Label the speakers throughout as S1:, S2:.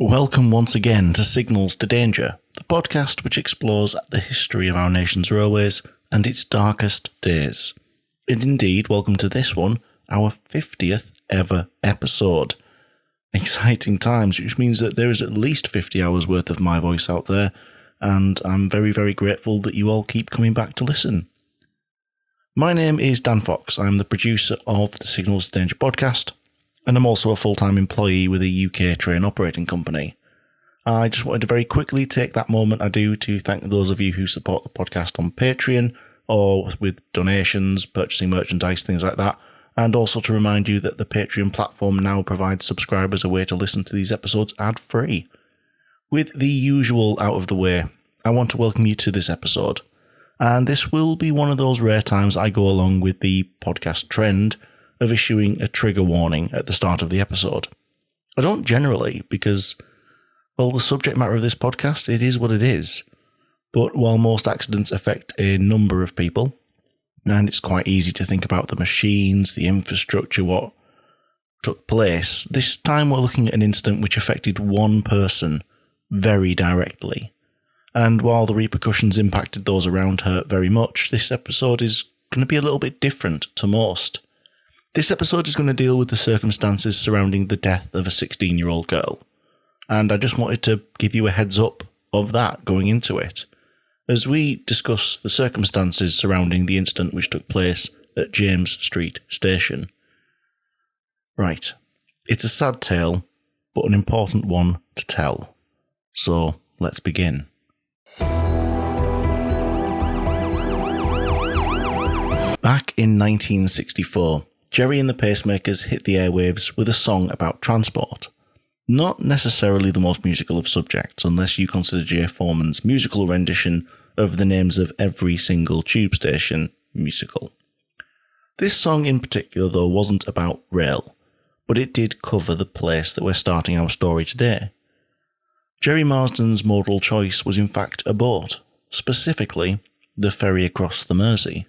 S1: Welcome once again to Signals to Danger, the podcast which explores the history of our nation's railways and its darkest days. And indeed, welcome to this one, our 50th ever episode. Exciting times, which means that there is at least 50 hours worth of my voice out there, and I'm very, very grateful that you all keep coming back to listen. My name is Dan Fox. I'm the producer of the Signals to Danger podcast, and I'm also a full-time employee with a UK train operating company. I just wanted to very quickly take that moment I do to thank those of you who support the podcast on Patreon or with donations, purchasing merchandise, things like that, and also to remind you that the Patreon platform now provides subscribers a way to listen to these episodes ad-free. With the usual out of the way, I want to welcome you to this episode, and this will be one of those rare times I go along with the podcast trend of issuing a trigger warning at the start of the episode. I don't generally, because, well, the subject matter of this podcast, it is what it is. But while most accidents affect a number of people, and it's quite easy to think about the machines, the infrastructure, what took place, this time we're looking at an incident which affected one person very directly. And while the repercussions impacted those around her very much, this episode is going to be a little bit different to most. This episode is going to deal with the circumstances surrounding the death of a 16-year-old girl, and I just wanted to give you a heads up of that going into it, as we discuss the circumstances surrounding the incident which took place at James Street Station. Right, it's a sad tale, but an important one to tell. So, let's begin. Back in 1964, Gerry and the Pacemakers hit the airwaves with a song about transport. Not necessarily the most musical of subjects, unless you consider Jay Foreman's musical rendition of the names of every single tube station musical. This song in particular, though, wasn't about rail, but it did cover the place that we're starting our story today. Gerry Marsden's modal choice was in fact a boat, specifically the ferry across the Mersey.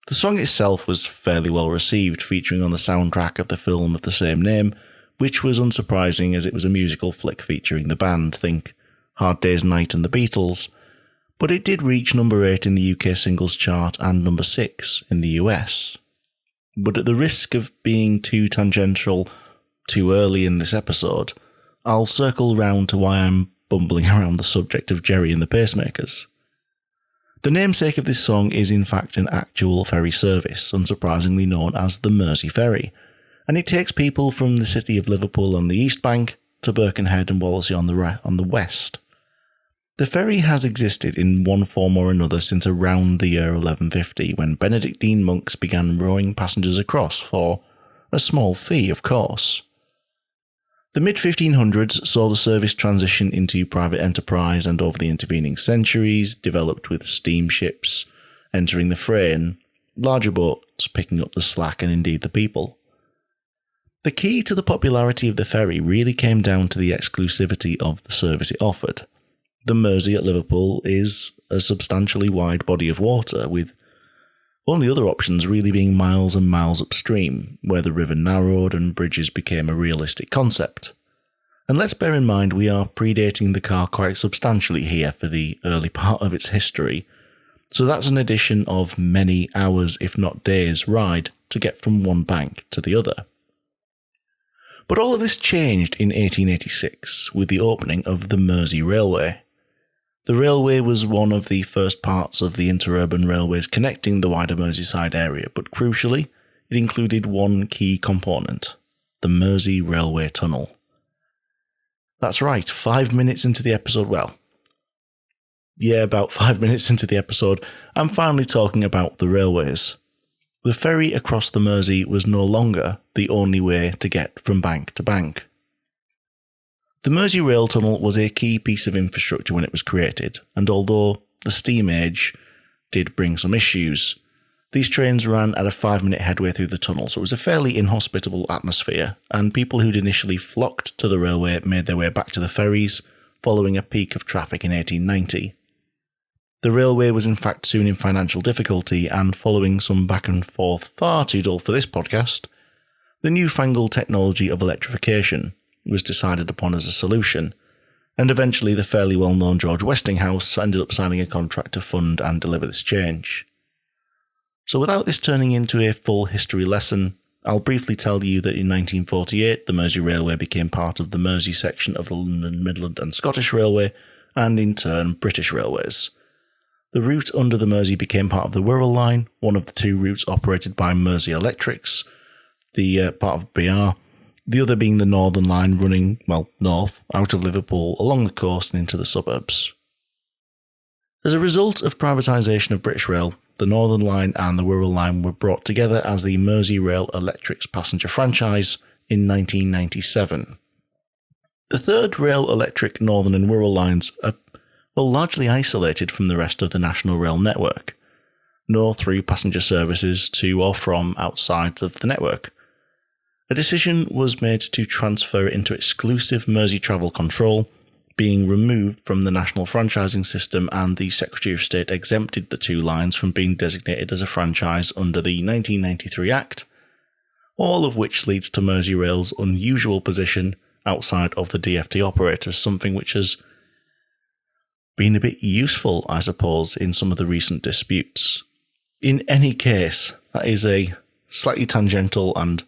S1: The song itself was fairly well received, featuring on the soundtrack of the film of the same name, which was unsurprising as it was a musical flick featuring the band, think Hard Day's Night and the Beatles, but it did reach number 8 in the UK singles chart and number 6 in the US. But at the risk of being too tangential too early in this episode, I'll circle round to why I'm bumbling around the subject of Gerry and the Pacemakers. The namesake of this song is in fact an actual ferry service, unsurprisingly known as the Mersey Ferry, and it takes people from the city of Liverpool on the east bank to Birkenhead and Wallasey on the west. The ferry has existed in one form or another since around the year 1150, when Benedictine monks began rowing passengers across for a small fee, of course. The mid-1500s saw the service transition into private enterprise, and over the intervening centuries developed with steamships entering the fray and larger boats picking up the slack and indeed the people. The key to the popularity of the ferry really came down to the exclusivity of the service it offered. The Mersey at Liverpool is a substantially wide body of water, with only other options really being miles and miles upstream, where the river narrowed and bridges became a realistic concept. And let's bear in mind we are predating the car quite substantially here for the early part of its history, so that's an addition of many hours, if not days, ride to get from one bank to the other. But all of this changed in 1886 with the opening of the Merseyrail. The railway was one of the first parts of the interurban railways connecting the wider Merseyside area, but crucially, it included one key component: the Mersey Railway Tunnel. That's right, 5 minutes into the episode, about 5 minutes into the episode, I'm finally talking about the railways. The ferry across the Mersey was no longer the only way to get from bank to bank. The Merseyrail tunnel was a key piece of infrastructure when it was created, and although the steam age did bring some issues, these trains ran at a 5-minute headway through the tunnel, so it was a fairly inhospitable atmosphere, and people who'd initially flocked to the railway made their way back to the ferries following a peak of traffic in 1890. The railway was in fact soon in financial difficulty, and following some back and forth far too dull for this podcast, the newfangled technology of electrification was decided upon as a solution, and eventually the fairly well-known George Westinghouse ended up signing a contract to fund and deliver this change. So without this turning into a full history lesson, I'll briefly tell you that in 1948 the Mersey Railway became part of the Mersey section of the London, Midland and Scottish Railway, and in turn British Railways. The route under the Mersey became part of the Wirral Line, one of the two routes operated by Mersey Electrics, the part of BR, the other being the Northern Line running, north, out of Liverpool, along the coast and into the suburbs. As a result of privatisation of British Rail, the Northern Line and the Wirral Line were brought together as the Merseyrail Electrics passenger franchise in 1997. The third Rail Electric Northern and Wirral lines are largely isolated from the rest of the national rail network. No through passenger services to or from outside of the network. A decision was made to transfer it into exclusive Mersey travel control, being removed from the national franchising system, and the Secretary of State exempted the two lines from being designated as a franchise under the 1993 Act, all of which leads to Merseyrail's unusual position outside of the DFT operators, something which has been a bit useful, I suppose, in some of the recent disputes. In any case, that is a slightly tangential and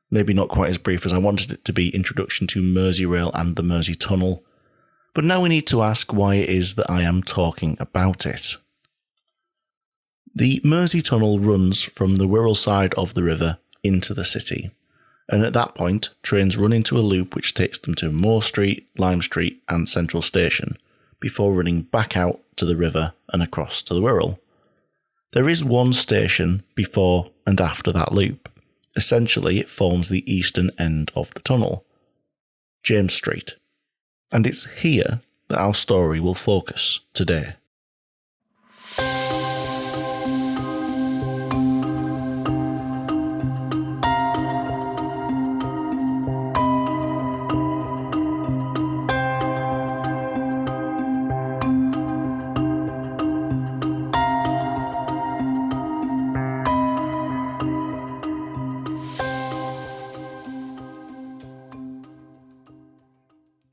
S1: maybe not quite as brief as I wanted it to be introduction to Merseyrail and the Mersey Tunnel. But now we need to ask why it is that I am talking about it. The Mersey Tunnel runs from the Wirral side of the river into the city, and at that point trains run into a loop which takes them to Moore Street, Lime Street and Central Station, before running back out to the river and across to the Wirral. There is one station before and after that loop. Essentially, it forms the eastern end of the tunnel, James Street. And it's here that our story will focus today.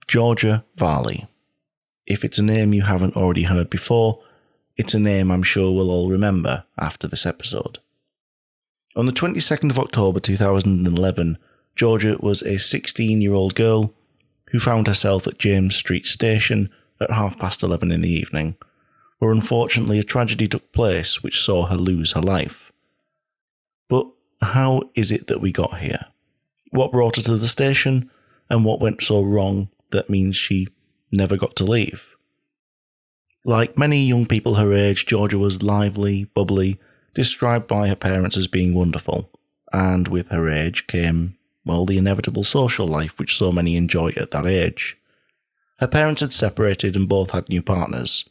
S1: Georgia Varley. If it's a name you haven't already heard before, it's a name I'm sure we'll all remember after this episode. On the 22nd of October 2011, Georgia was a 16-year-old girl who found herself at James Street Station at 11:30 in the evening, where unfortunately a tragedy took place which saw her lose her life. But how is it that we got here? What brought her to the station, and what went so wrong that means she never got to leave? Like many young people her age, Georgia was lively, bubbly, described by her parents as being wonderful, and with her age came, the inevitable social life which so many enjoy at that age. Her parents had separated and both had new partners,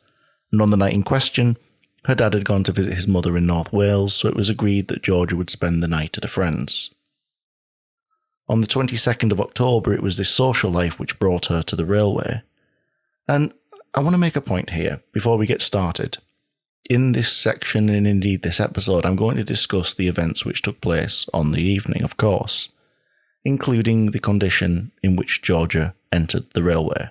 S1: and on the night in question, her dad had gone to visit his mother in North Wales, so it was agreed that Georgia would spend the night at a friend's. On the 22nd of October, it was this social life which brought her to the railway. And I want to make a point here, before we get started. In this section, and indeed this episode, I'm going to discuss the events which took place on the evening, of course, including the condition in which Georgia entered the railway.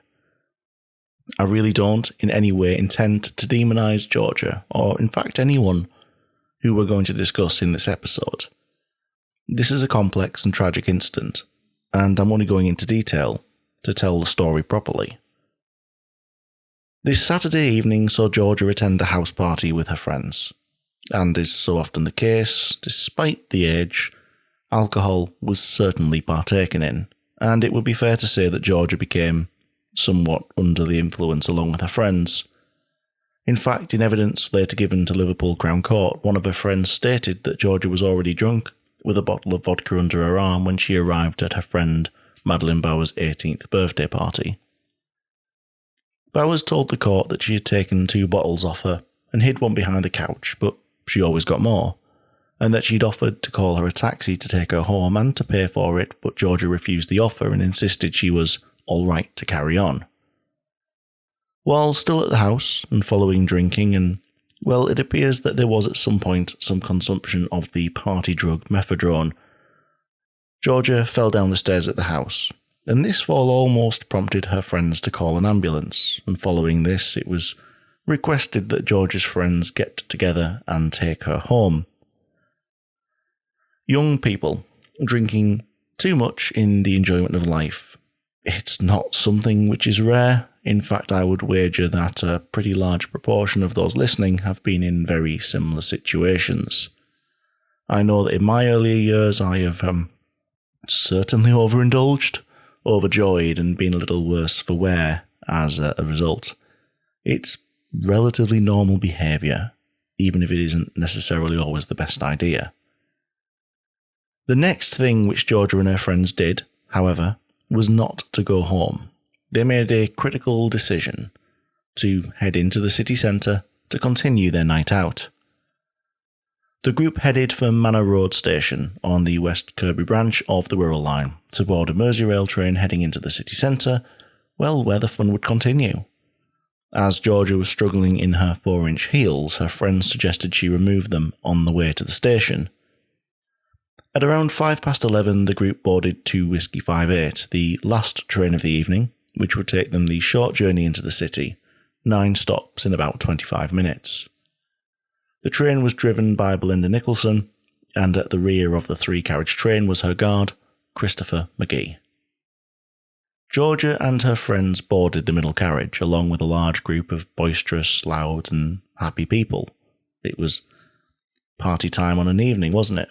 S1: I really don't in any way intend to demonise Georgia, or in fact anyone who we're going to discuss in this episode. This is a complex and tragic incident, and I'm only going into detail to tell the story properly. This Saturday evening saw Georgia attend a house party with her friends, and as so often the case, despite the age, alcohol was certainly partaken in, and it would be fair to say that Georgia became somewhat under the influence along with her friends. In fact, in evidence later given to Liverpool Crown Court, one of her friends stated that Georgia was already drunk, with a bottle of vodka under her arm when she arrived at her friend Madeline Bauer's 18th birthday party. Bowers told the court that she had taken 2 bottles off her and hid one behind the couch, but she always got more, and that she'd offered to call her a taxi to take her home and to pay for it, but Georgia refused the offer and insisted she was all right to carry on. While still at the house and following drinking, and it appears that there was at some point some consumption of the party drug mephedrone, Georgia fell down the stairs at the house and this fall almost prompted her friends to call an ambulance, and following this it was requested that Georgia's friends get together and take her home. Young people drinking too much in the enjoyment of life. It's not something which is rare. In fact, I would wager that a pretty large proportion of those listening have been in very similar situations. I know that in my earlier years I have certainly overindulged, overjoyed, and been a little worse for wear as a result. It's relatively normal behaviour, even if it isn't necessarily always the best idea. The next thing which Georgia and her friends did, however, was not to go home. They made a critical decision to head into the city centre to continue their night out. The group headed for Manor Road Station on the West Kirby branch of the Wirral Line to board a Merseyrail train heading into the city centre, well, where the fun would continue. As Georgia was struggling in her 4-inch heels, her friends suggested she remove them on the way to the station. At around 11:05, the group boarded 2 Whiskey 58, the last train of the evening, which would take them the short journey into the city, 9 stops in about 25 minutes. The train was driven by Belinda Nicholson, and at the rear of the 3-carriage train was her guard, Christopher McGee. Georgia and her friends boarded the middle carriage, along with a large group of boisterous, loud, and happy people. It was party time on an evening, wasn't it?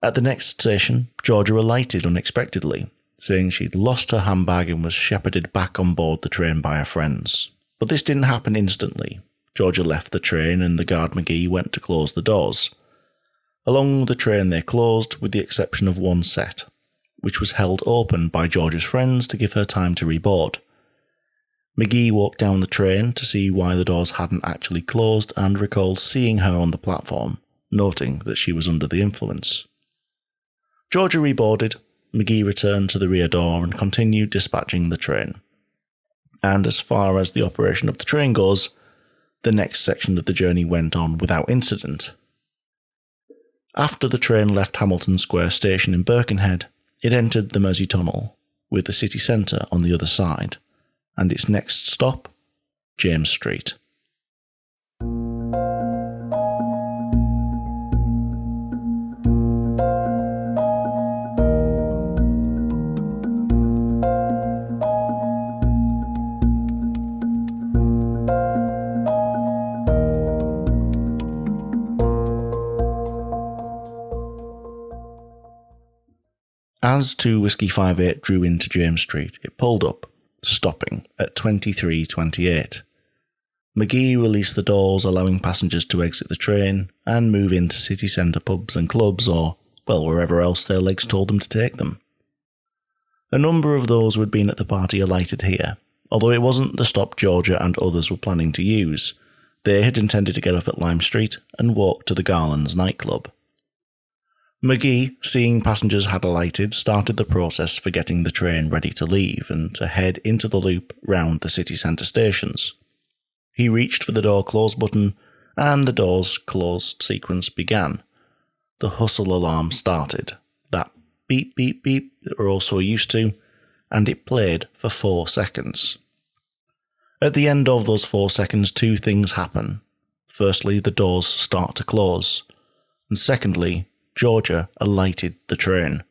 S1: At the next station, Georgia alighted unexpectedly, saying she'd lost her handbag and was shepherded back on board the train by her friends. But this didn't happen instantly. Georgia left the train and the guard McGee went to close the doors. Along the train they closed, with the exception of one set, which was held open by Georgia's friends to give her time to reboard. McGee walked down the train to see why the doors hadn't actually closed and recalled seeing her on the platform, noting that she was under the influence. Georgia reboarded, McGee returned to the rear door and continued dispatching the train. And as far as the operation of the train goes, the next section of the journey went on without incident. After the train left Hamilton Square Station in Birkenhead, it entered the Mersey Tunnel, with the city centre on the other side, and its next stop, James Street. As 2 Whiskey 58 drew into James Street, it pulled up, stopping at 23:28. McGee released the doors, allowing passengers to exit the train and move into city centre pubs and clubs or, well, wherever else their legs told them to take them. A number of those who had been at the party alighted here, although it wasn't the stop Georgia and others were planning to use. They had intended to get off at Lime Street and walk to the Garlands nightclub. McGee, seeing passengers had alighted, started the process for getting the train ready to leave and to head into the loop round the city centre stations. He reached for the door close button, and the doors closed sequence began. The hustle alarm started, that beep beep beep that we're all so used to, and it played for 4 seconds. At the end of those 4 seconds, 2 things happen. Firstly, the doors start to close, and secondly, Georgia alighted the train.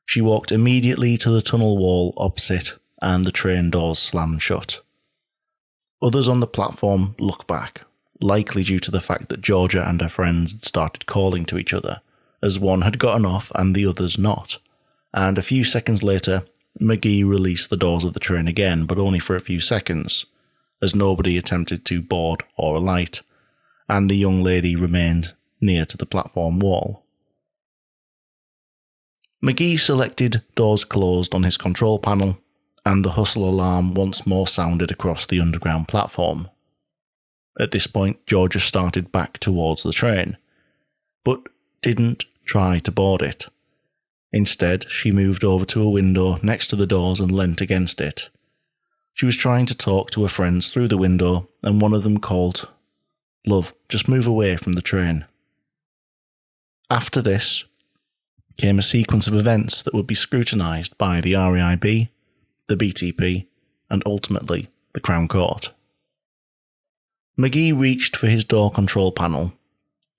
S1: She walked immediately to the tunnel wall opposite, and the train doors slammed shut. Others on the platform look back, likely due to the fact that Georgia and her friends had started calling to each other, as one had gotten off and the others not. And a few seconds later, McGee released the doors of the train again, but only for a few seconds, as nobody attempted to board or alight, and the young lady remained near to the platform wall. McGee selected doors closed on his control panel, and the hustle alarm once more sounded across the underground platform. At this point, Georgia started back towards the train, but didn't try to board it. Instead, she moved over to a window next to the doors and leant against it. She was trying to talk to her friends through the window, and one of them called, "Love, just move away from the train." After this, came a sequence of events that would be scrutinised by the RAIB, the BTP, and ultimately the Crown Court. McGee reached for his door control panel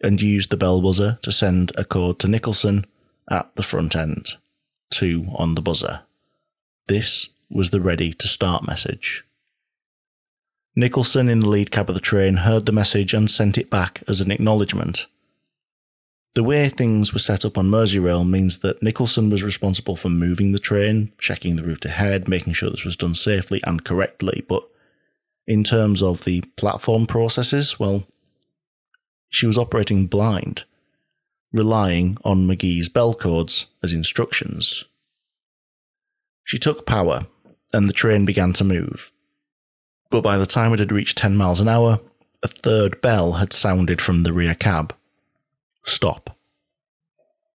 S1: and used the bell buzzer to send a code to Nicholson at the front end, 2 on the buzzer. This was the ready to start message. Nicholson in the lead cab of the train heard the message and sent it back as an acknowledgement. The way things were set up on Merseyrail means that Nicholson was responsible for moving the train, checking the route ahead, making sure this was done safely and correctly, but in terms of the platform processes, well, she was operating blind, relying on McGee's bell codes as instructions. She took power, and the train began to move. But by the time it had reached 10 miles an hour, a third bell had sounded from the rear cab. Stop.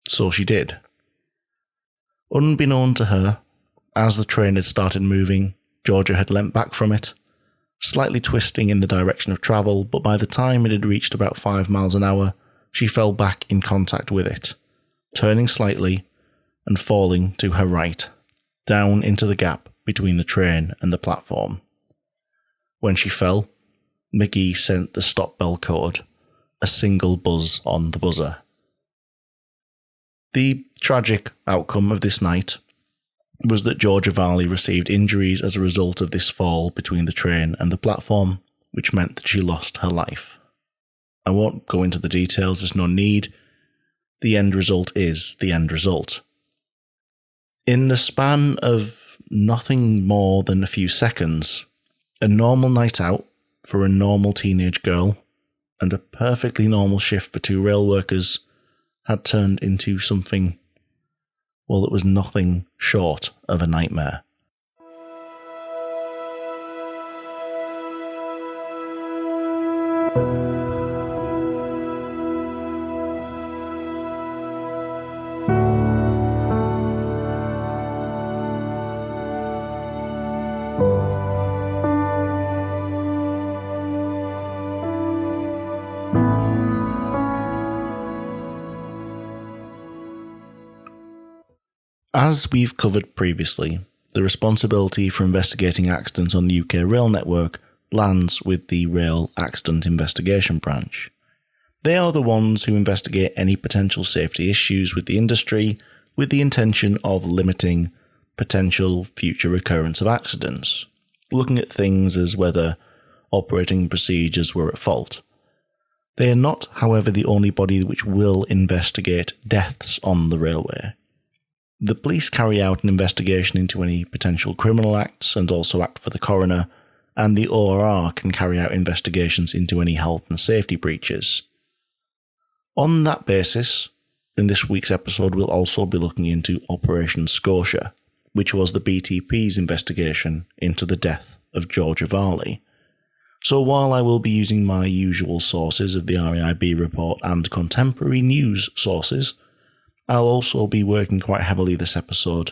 S1: So she did. Unbeknown to her, as the train had started moving, Georgia had leant back from it, slightly twisting in the direction of travel, but by the time it had reached about 5 miles an hour, she fell back in contact with it, turning slightly and falling to her right, down into the gap between the train and the platform. When she fell, McGee sent the stop bell code, a single buzz on the buzzer. The tragic outcome of this night was that Georgia Varley received injuries as a result of this fall between the train and the platform, which meant that she lost her life. I won't go into the details, there's no need. The end result is the end result. In the span of nothing more than a few seconds, a normal night out for a normal teenage girl and a perfectly normal shift for 2 rail workers had turned into something, well, it was nothing short of a nightmare. As we've covered previously, the responsibility for investigating accidents on the UK rail network lands with the Rail Accident Investigation Branch. They are the ones who investigate any potential safety issues with the industry with the intention of limiting potential future recurrence of accidents, looking at things as whether operating procedures were at fault. They are not, however, the only body which will investigate deaths on the railway. The police carry out an investigation into any potential criminal acts and also act for the coroner, and the ORR can carry out investigations into any health and safety breaches. On that basis, in this week's episode we'll also be looking into Operation Scorcher, which was the BTP's investigation into the death of Georgia Varley. So while I will be using my usual sources of the RAIB report and contemporary news sources, I'll also be working quite heavily this episode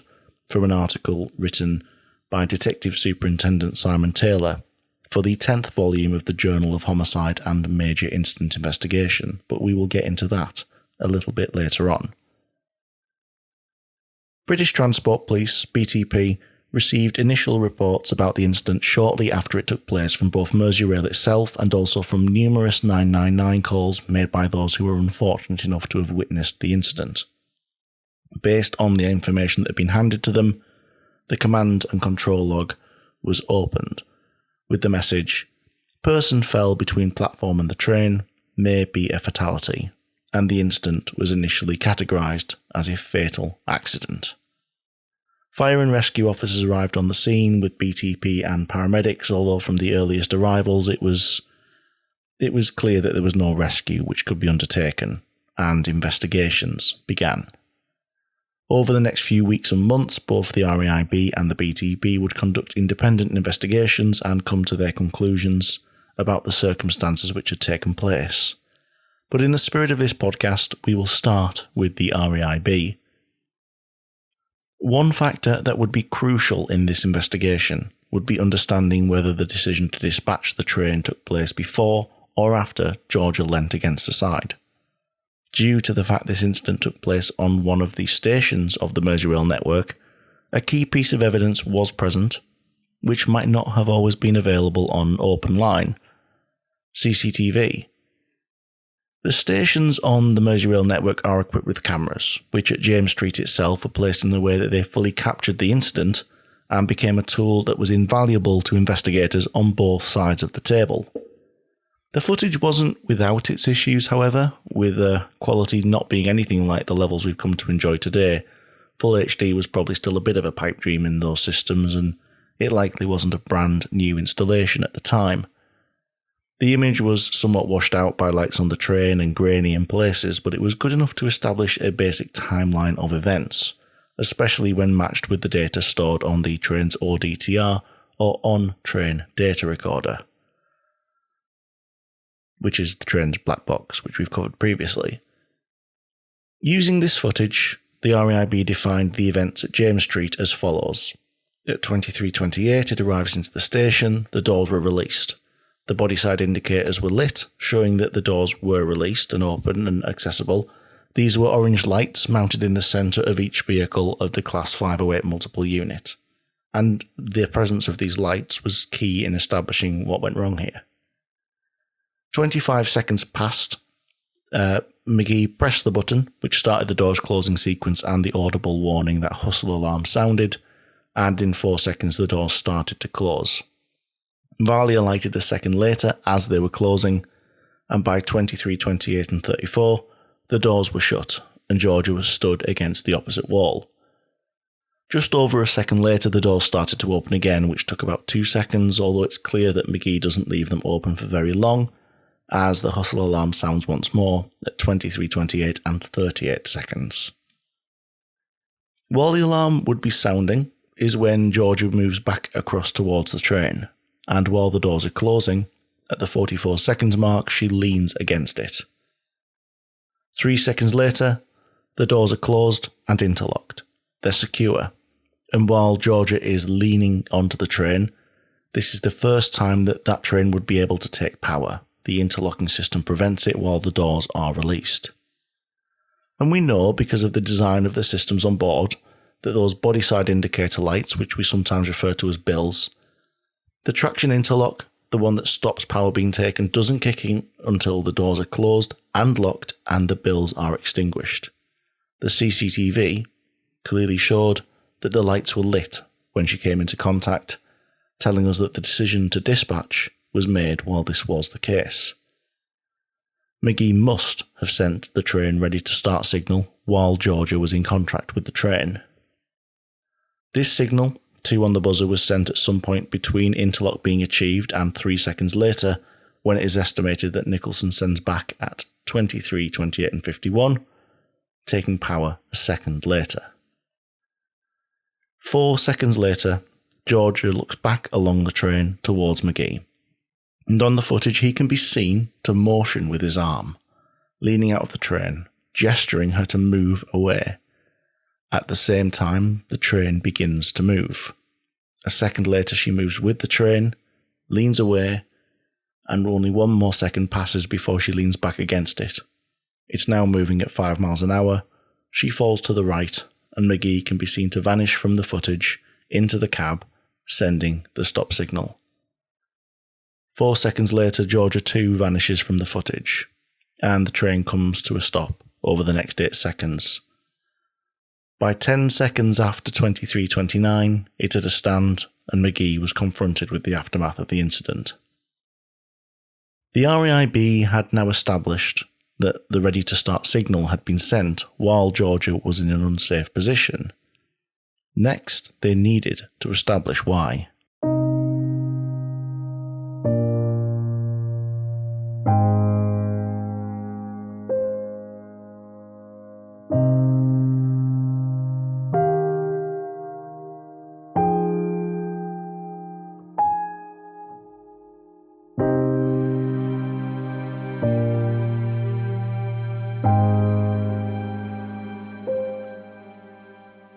S1: from an article written by Detective Superintendent Simon Taylor for the 10th volume of the Journal of Homicide and Major Incident Investigation, but we will get into that a little bit later on. British Transport Police, BTP, received initial reports about the incident shortly after it took place from both Merseyrail itself and also from numerous 999 calls made by those who were unfortunate enough to have witnessed the incident. Based on the information that had been handed to them, the command and control log was opened, with the message, "Person fell between platform and the train, may be a fatality," and the incident was initially categorised as a fatal accident. Fire and rescue officers arrived on the scene with BTP and paramedics, although from the earliest arrivals it was clear that there was no rescue which could be undertaken, and investigations began. Over the next few weeks and months, both the RAIB and the BTP would conduct independent investigations and come to their conclusions about the circumstances which had taken place. But in the spirit of this podcast, we will start with the RAIB. One factor that would be crucial in this investigation would be understanding whether the decision to dispatch the train took place before or after Georgia leant against the side. Due to the fact this incident took place on one of the stations of the Merseyrail network, a key piece of evidence was present, which might not have always been available on open line: CCTV. The stations on the Merseyrail network are equipped with cameras, which at James Street itself were placed in the way that they fully captured the incident and became a tool that was invaluable to investigators on both sides of the table. The footage wasn't without its issues, however, with quality not being anything like the levels we've come to enjoy today. Full HD was probably still a bit of a pipe dream in those systems, and it likely wasn't a brand new installation at the time. The image was somewhat washed out by lights on the train and grainy in places, but it was good enough to establish a basic timeline of events, especially when matched with the data stored on the train's ODTR, or on-train data recorder, which is the train's black box, which we've covered previously. Using this footage, the RAIB defined the events at James Street as follows. At 23:28 it arrives into the station, the doors were released. The bodyside indicators were lit, showing that the doors were released and open and accessible. These were orange lights mounted in the centre of each vehicle of the Class 508 multiple unit, and the presence of these lights was key in establishing what went wrong here. 25 seconds passed. McGee pressed the button, which started the doors closing sequence and the audible warning that hustle alarm sounded, and in 4 seconds the doors started to close. Varley alighted a second later as they were closing, and by 23:28 and 34, the doors were shut, and Georgia was stood against the opposite wall. Just over a second later, the doors started to open again, which took about 2 seconds, although it's clear that McGee doesn't leave them open for very long, as the hustle alarm sounds once more at 23:28 and 38 seconds. While the alarm would be sounding is when Georgia moves back across towards the train, and while the doors are closing, at the 44 seconds mark, she leans against it. 3 seconds later, the doors are closed and interlocked. They're secure, and while Georgia is leaning onto the train, this is the first time that that train would be able to take power. The interlocking system prevents it while the doors are released. And we know, because of the design of the systems on board, that those bodyside indicator lights, which we sometimes refer to as bills, the traction interlock, the one that stops power being taken, doesn't kick in until the doors are closed and locked and the bills are extinguished. The CCTV clearly showed that the lights were lit when she came into contact, telling us that the decision to dispatch was made while this was the case. McGee must have sent the train ready to start signal while Georgia was in contact with the train. This signal, 2 on the buzzer, was sent at some point between interlock being achieved and 3 seconds later, when it is estimated that Nicholson sends back at 23:28 and 51, taking power a second later. 4 seconds later, Georgia looks back along the train towards McGee, and on the footage he can be seen to motion with his arm, leaning out of the train, gesturing her to move away. At the same time, the train begins to move. A second later she moves with the train, leans away, and only 1 more second passes before she leans back against it. It's now moving at 5 miles an hour. She falls to the right, and McGee can be seen to vanish from the footage into the cab, sending the stop signal. 4 seconds later, Georgia too vanishes from the footage, and the train comes to a stop over the next 8 seconds. By 10 seconds after 23:29, it's at a stand, and McGee was confronted with the aftermath of the incident. The RAIB had now established that the ready-to-start signal had been sent while Georgia was in an unsafe position. Next, they needed to establish why.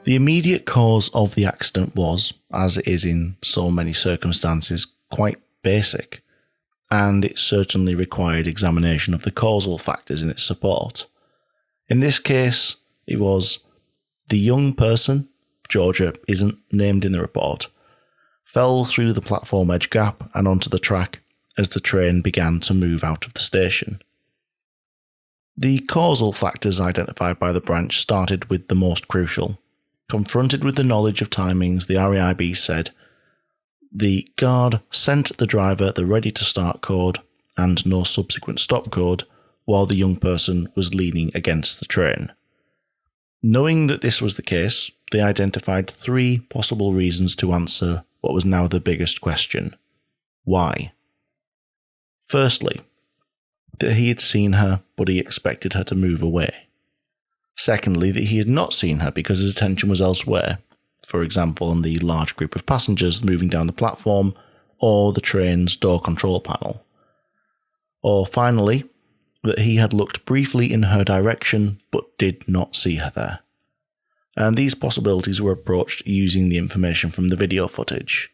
S1: The immediate cause of the accident was, as it is in so many circumstances, quite basic, and it certainly required examination of the causal factors in its support. In this case, it was the young person, Georgia isn't named in the report, fell through the platform edge gap and onto the track as the train began to move out of the station. The causal factors identified by the branch started with the most crucial. Confronted with the knowledge of timings, the RAIB said the guard sent the driver the ready-to-start code and no subsequent stop code while the young person was leaning against the train. Knowing that this was the case, they identified 3 possible reasons to answer what was now the biggest question. Why? Firstly, that he had seen her, but he expected her to move away. Secondly, that he had not seen her because his attention was elsewhere, for example on the large group of passengers moving down the platform or the train's door control panel. Or finally, that he had looked briefly in her direction but did not see her there. And these possibilities were approached using the information from the video footage.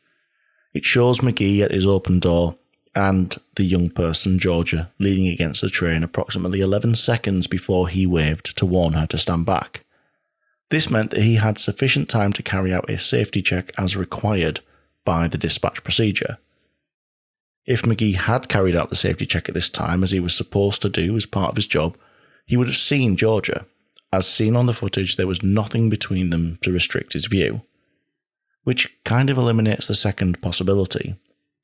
S1: It shows McGee at his open door and the young person, Georgia, leaning against the train approximately 11 seconds before he waved to warn her to stand back. This meant that he had sufficient time to carry out a safety check as required by the dispatch procedure. If McGee had carried out the safety check at this time, as he was supposed to do as part of his job, he would have seen Georgia. As seen on the footage, there was nothing between them to restrict his view, which kind of eliminates the second possibility,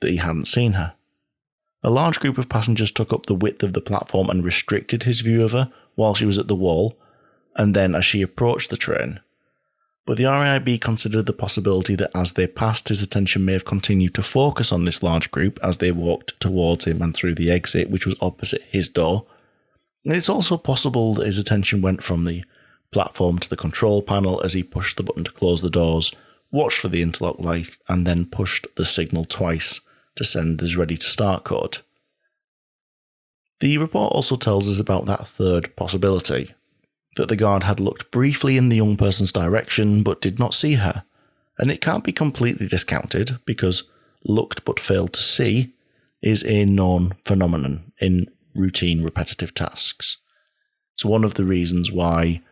S1: that he hadn't seen her. A large group of passengers took up the width of the platform and restricted his view of her while she was at the wall, and then as she approached the train. But the RAIB considered the possibility that as they passed, his attention may have continued to focus on this large group as they walked towards him and through the exit, which was opposite his door. And it's also possible that his attention went from the platform to the control panel as he pushed the button to close the doors, watched for the interlock light, and then pushed the signal twice to send his ready-to-start code. The report also tells us about that third possibility, that the guard had looked briefly in the young person's direction but did not see her, and it can't be completely discounted because looked but failed to see is a known phenomenon in routine repetitive tasks. It's one of the reasons why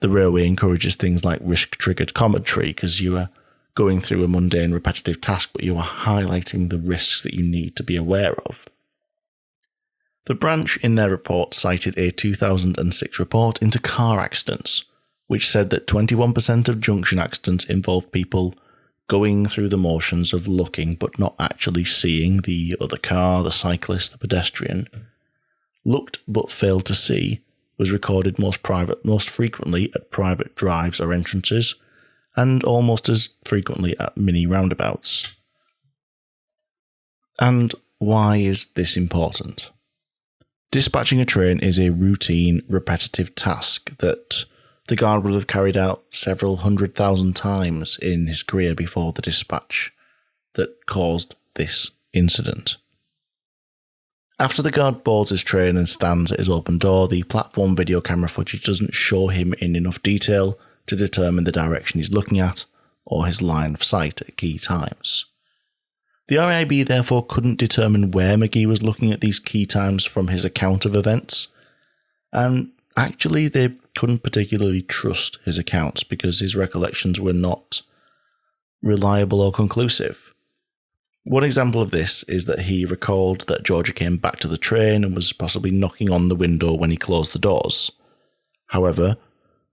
S1: the railway encourages things like risk-triggered commentary, because you are going through a mundane repetitive task but you are highlighting the risks that you need to be aware of. The branch in their report cited a 2006 report into car accidents, which said that 21% of junction accidents involve people going through the motions of looking but not actually seeing the other car, the cyclist, the pedestrian. Looked but failed to see was recorded most frequently at private drives or entrances, and almost as frequently at mini roundabouts. And why is this important? Dispatching a train is a routine, repetitive task that the guard would have carried out several 100,000 times in his career before the dispatch that caused this incident. After the guard boards his train and stands at his open door, the platform video camera footage doesn't show him in enough detail to determine the direction he's looking at or his line of sight at key times. The RAIB therefore couldn't determine where McGee was looking at these key times from his account of events, and actually they couldn't particularly trust his accounts because his recollections were not reliable or conclusive. One example of this is that he recalled that Georgia came back to the train and was possibly knocking on the window when he closed the doors. However,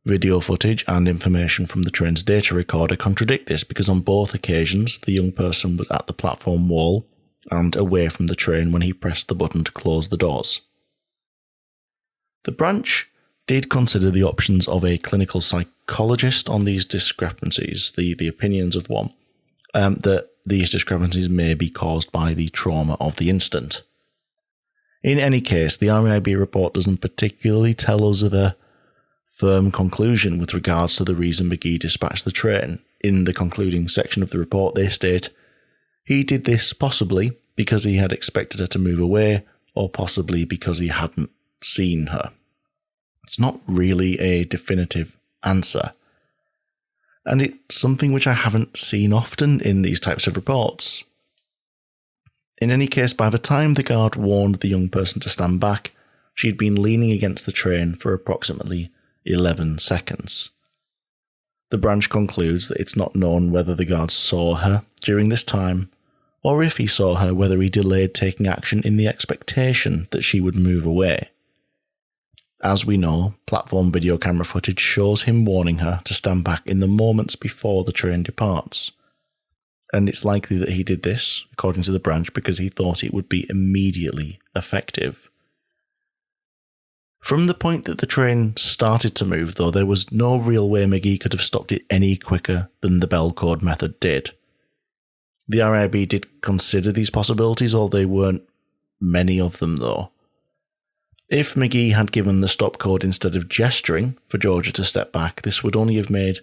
S1: video footage and information from the train's data recorder contradict this because on both occasions the young person was at the platform wall and away from the train when he pressed the button to close the doors. The branch did consider the options of a clinical psychologist on these discrepancies, the opinions of one, that these discrepancies may be caused by the trauma of the incident. In any case, the RAIB report doesn't particularly tell us of a firm conclusion with regards to the reason McGee dispatched the train. In the concluding section of the report, they state, he did this possibly because he had expected her to move away, or possibly because he hadn't seen her. It's not really a definitive answer. And it's something which I haven't seen often in these types of reports. In any case, by the time the guard warned the young person to stand back, she'd been leaning against the train for approximately 11 seconds. The branch concludes that it's not known whether the guard saw her during this time, or if he saw her, whether he delayed taking action in the expectation that she would move away. As we know, platform video camera footage shows him warning her to stand back in the moments before the train departs. And it's likely that he did this, according to the branch, because he thought it would be immediately effective. From the point that the train started to move, though, there was no real way McGee could have stopped it any quicker than the bell code method did. The RAIB did consider these possibilities, although they weren't many of them, though. If McGee had given the stop code instead of gesturing for Georgia to step back, this would only have made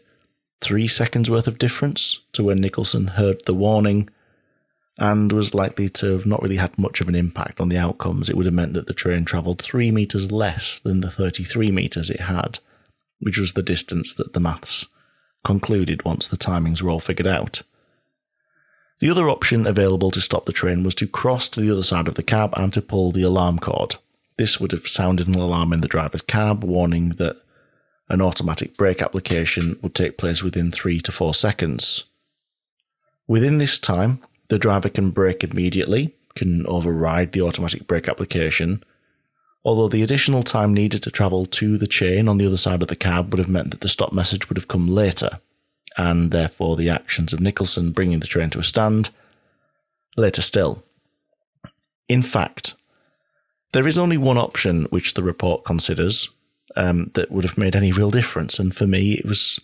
S1: 3 seconds worth of difference to when Nicholson heard the warning, and was likely to have not really had much of an impact on the outcomes. It would have meant that the train travelled 3 metres less than the 33 metres it had, which was the distance that the maths concluded once the timings were all figured out. The other option available to stop the train was to cross to the other side of the cab and to pull the alarm cord. This would have sounded an alarm in the driver's cab, warning that an automatic brake application would take place within 3 to 4 seconds. Within this time, the driver can brake immediately, can override the automatic brake application, although the additional time needed to travel to the chain on the other side of the cab would have meant that the stop message would have come later, and therefore the actions of Nicholson bringing the train to a stand later still. In fact, there is only one option which the report considers that would have made any real difference, and for me it was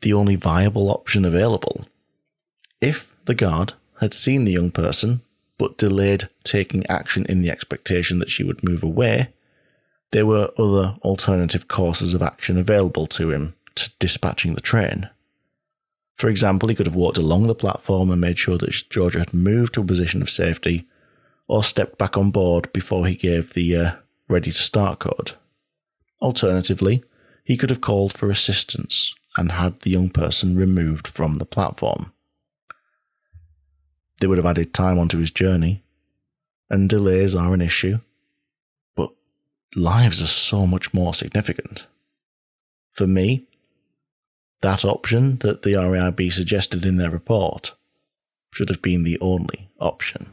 S1: the only viable option available. If the guard had seen the young person but delayed taking action in the expectation that she would move away, there were other alternative courses of action available to him to dispatching the train. For example, he could have walked along the platform and made sure that Georgia had moved to a position of safety, or stepped back on board before he gave the ready to start code. Alternatively, he could have called for assistance and had the young person removed from the platform. They would have added time onto his journey, and delays are an issue, but lives are so much more significant. For me, that option that the RAIB suggested in their report should have been the only option.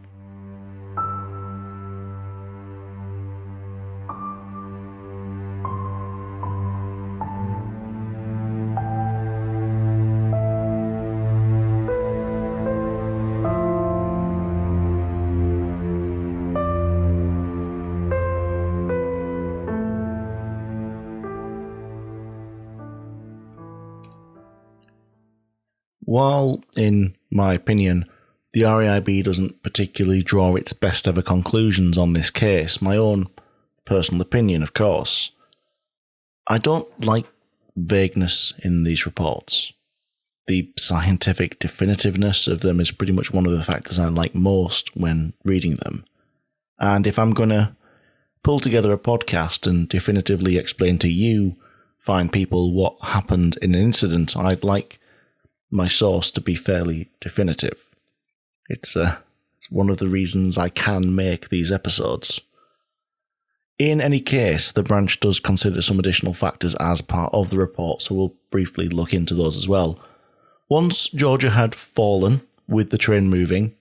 S1: While, in my opinion, the RAIB doesn't particularly draw its best ever conclusions on this case, my own personal opinion, of course, I don't like vagueness in these reports. The scientific definitiveness of them is pretty much one of the factors I like most when reading them. And if I'm going to pull together a podcast and definitively explain to you, fine people, what happened in an incident, I'd like my source to be fairly definitive. It's one of the reasons I can make these episodes. In any case, the branch does consider some additional factors as part of the report, so we'll briefly look into those as well. Once Georgia had fallen with the train moving,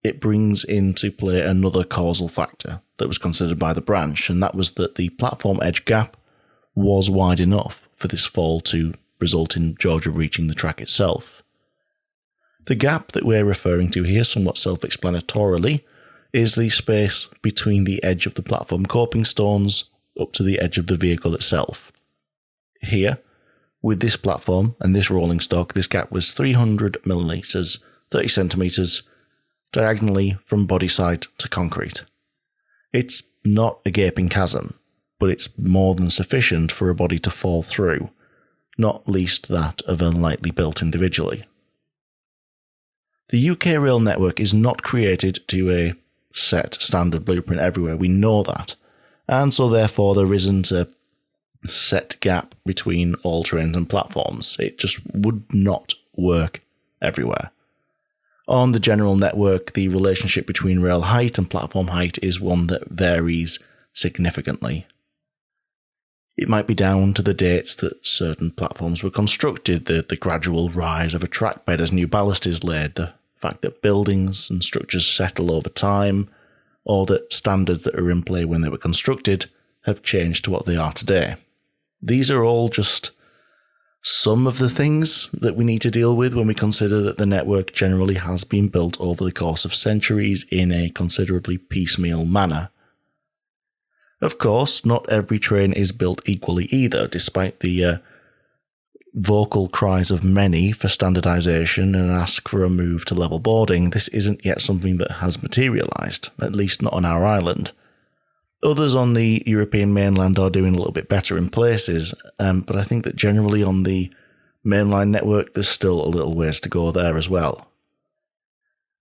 S1: it brings into play another causal factor that was considered by the branch, and that was that the platform edge gap was wide enough for this fall to result in Georgia reaching the track itself. The gap that we're referring to here, somewhat self-explanatorily, is the space between the edge of the platform coping stones up to the edge of the vehicle itself. Here, with this platform and this rolling stock, this gap was 300 millimetres, 30 centimetres, diagonally from body side to concrete. It's not a gaping chasm, but it's more than sufficient for a body to fall through, not least that of a lightly built individually. The UK rail network is not created to a set standard blueprint everywhere, we know that, and so therefore there isn't a set gap between all trains and platforms. It just would not work everywhere. On the general network, the relationship between rail height and platform height is one that varies significantly. It might be down to the dates that certain platforms were constructed, the gradual rise of a trackbed as new ballast is laid, the fact that buildings and structures settle over time, or that standards that are in play when they were constructed have changed to what they are today. These are all just some of the things that we need to deal with when we consider that the network generally has been built over the course of centuries in a considerably piecemeal manner. Of course, not every train is built equally either, despite the vocal cries of many for standardisation and ask for a move to level boarding. This isn't yet something that has materialised, at least not on our island. Others on the European mainland are doing a little bit better in places, but I think that generally on the mainline network there's still a little ways to go there as well.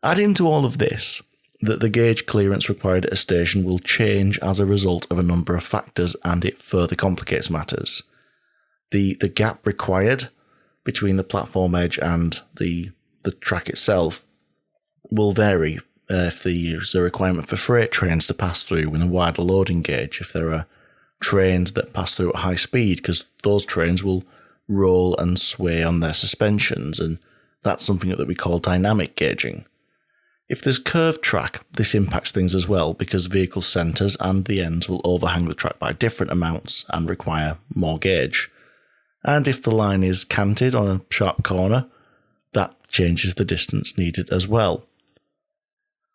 S1: Add into all of this that the gauge clearance required at a station will change as a result of a number of factors, and it further complicates matters. The gap required between the platform edge and the track itself will vary. If there's a requirement for freight trains to pass through with a wider loading gauge, if there are trains that pass through at high speed, because those trains will roll and sway on their suspensions, and that's something that we call dynamic gauging. If there's curved track, this impacts things as well, because vehicle centres and the ends will overhang the track by different amounts and require more gauge. And if the line is canted on a sharp corner, that changes the distance needed as well.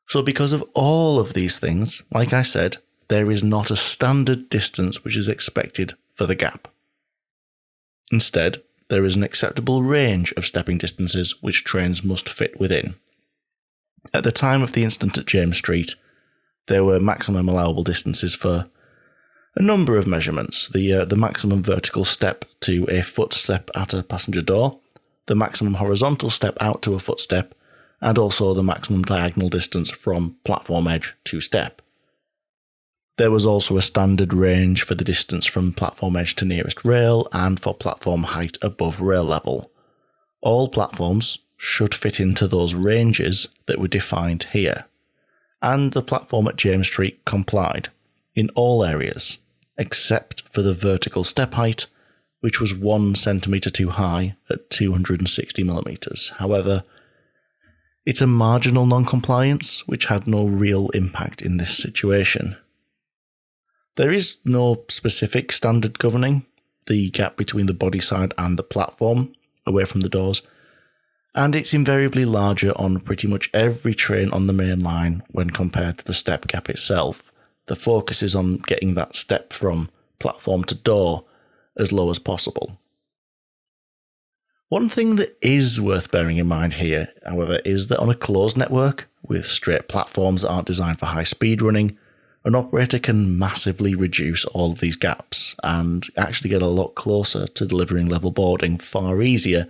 S1: So because of all of these things, like I said, there is not a standard distance which is expected for the gap. Instead, there is an acceptable range of stepping distances which trains must fit within. At the time of the incident at James Street, there were maximum allowable distances for a number of measurements. The maximum vertical step to a footstep at a passenger door, the maximum horizontal step out to a footstep, and also the maximum diagonal distance from platform edge to step. There was also a standard range for the distance from platform edge to nearest rail and for platform height above rail level. All platforms should fit into those ranges that were defined here, and the platform at James Street complied in all areas, except for the vertical step height, which was 1 centimetre too high at 260mm. However, it's a marginal non-compliance which had no real impact in this situation. There is no specific standard governing the gap between the body side and the platform away from the doors, and it's invariably larger on pretty much every train on the main line when compared to the step gap itself. The focus is on getting that step from platform to door as low as possible. One thing that is worth bearing in mind here, however, is that on a closed network, with straight platforms that aren't designed for high speed running, an operator can massively reduce all of these gaps and actually get a lot closer to delivering level boarding far easier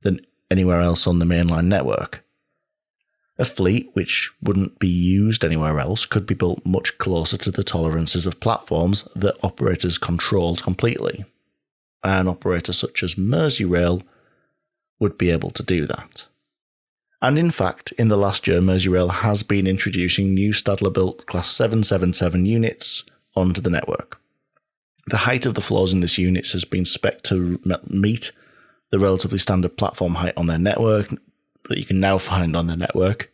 S1: than anywhere else on the mainline network. A fleet which wouldn't be used anywhere else could be built much closer to the tolerances of platforms that operators controlled completely. An operator such as Merseyrail would be able to do that. And in fact, in the last year, Merseyrail has been introducing new Stadler-built Class 777 units onto the network. The height of the floors in these units has been spec'd to meet the relatively standard platform height on their network that you can now find on their network.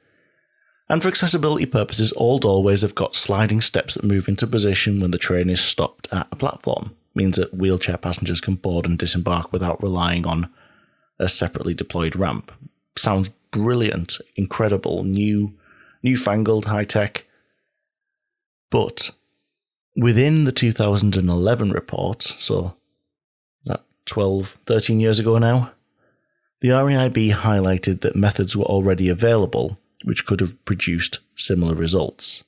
S1: And for accessibility purposes, all doorways have got sliding steps that move into position when the train is stopped at a platform. Means that wheelchair passengers can board and disembark without relying on a separately deployed ramp. Sounds brilliant, incredible, newfangled, high-tech. But within the 2011 report, so that 13 years ago now, the RAIB highlighted that methods were already available which could have produced similar results.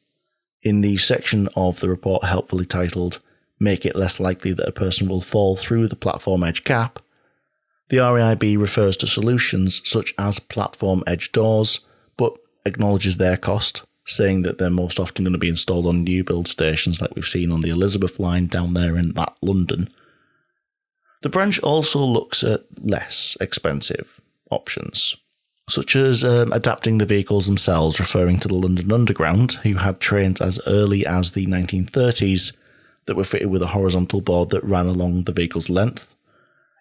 S1: In the section of the report helpfully titled "Make it less likely that a person will fall through the platform edge gap," the RAIB refers to solutions such as platform edge doors, but acknowledges their cost, saying that they're most often going to be installed on new build stations like we've seen on the Elizabeth line down there in that London. The branch also looks at less expensive options. such as adapting the vehicles themselves, referring to the London Underground, who had trains as early as the 1930s that were fitted with a horizontal board that ran along the vehicle's length.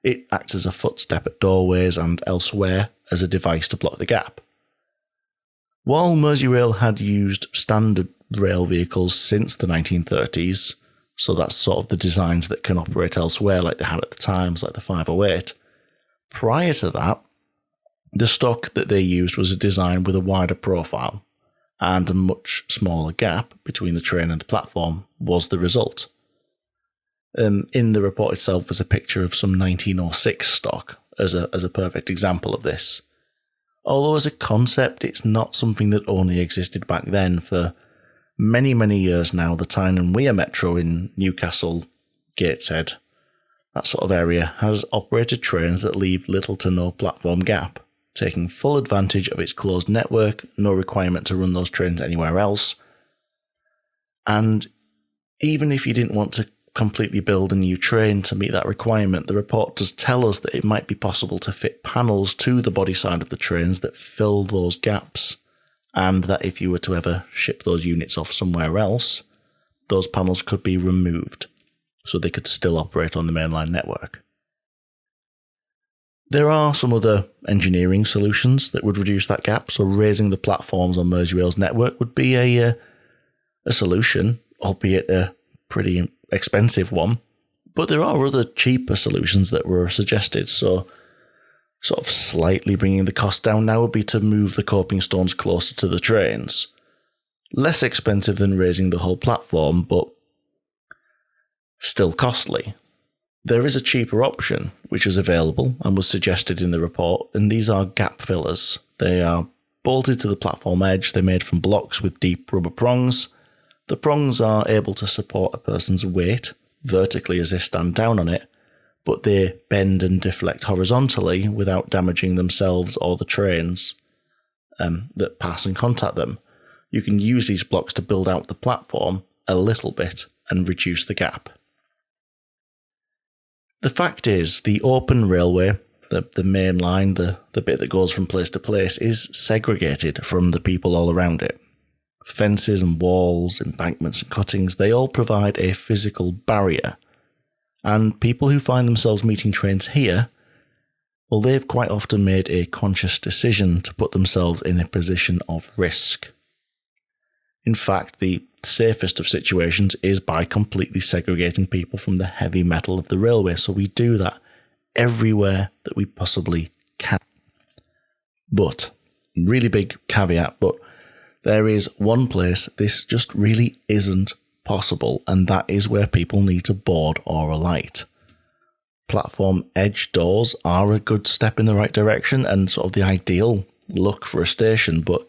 S1: It acts as a footstep at doorways and elsewhere as a device to block the gap. While Merseyrail had used standard rail vehicles since the 1930s, so that's sort of the designs that can operate elsewhere like they had at the times, like the 508, prior to that, the stock that they used was a design with a wider profile, and a much smaller gap between the train and the platform was the result. In the report itself was a picture of some 1906 stock as a perfect example of this. Although as a concept, it's not something that only existed back then. For many, many years now, the Tyne and Wear Metro in Newcastle, Gateshead, that sort of area, has operated trains that leave little to no platform gap, taking full advantage of its closed network, no requirement to run those trains anywhere else. And even if you didn't want to completely build a new train to meet that requirement, the report does tell us that it might be possible to fit panels to the body side of the trains that fill those gaps, and that if you were to ever ship those units off somewhere else, those panels could be removed, so they could still operate on the mainline network. There are some other engineering solutions that would reduce that gap, so raising the platforms on Merseyrail's network would be a solution, albeit a pretty expensive one, but there are other cheaper solutions that were suggested, so sort of slightly bringing the cost down now would be to move the coping stones closer to the trains. Less expensive than raising the whole platform, but still costly. There is a cheaper option, which is available and was suggested in the report, and these are gap fillers. They are bolted to the platform edge, they're made from blocks with deep rubber prongs. The prongs are able to support a person's weight vertically as they stand down on it, but they bend and deflect horizontally without damaging themselves or the trains that pass and contact them. You can use these blocks to build out the platform a little bit and reduce the gap. The fact is, the open railway, the main line, the bit that goes from place to place, is segregated from the people all around it. Fences and walls, embankments and cuttings, they all provide a physical barrier. And people who find themselves meeting trains here, well, they've quite often made a conscious decision to put themselves in a position of risk. In fact, the safest of situations is by completely segregating people from the heavy metal of the railway, so we do that everywhere that we possibly can. But, really big caveat, but there is one place this just really isn't possible, and that is where people need to board or alight. Platform edge doors are a good step in the right direction and sort of the ideal look for a station, but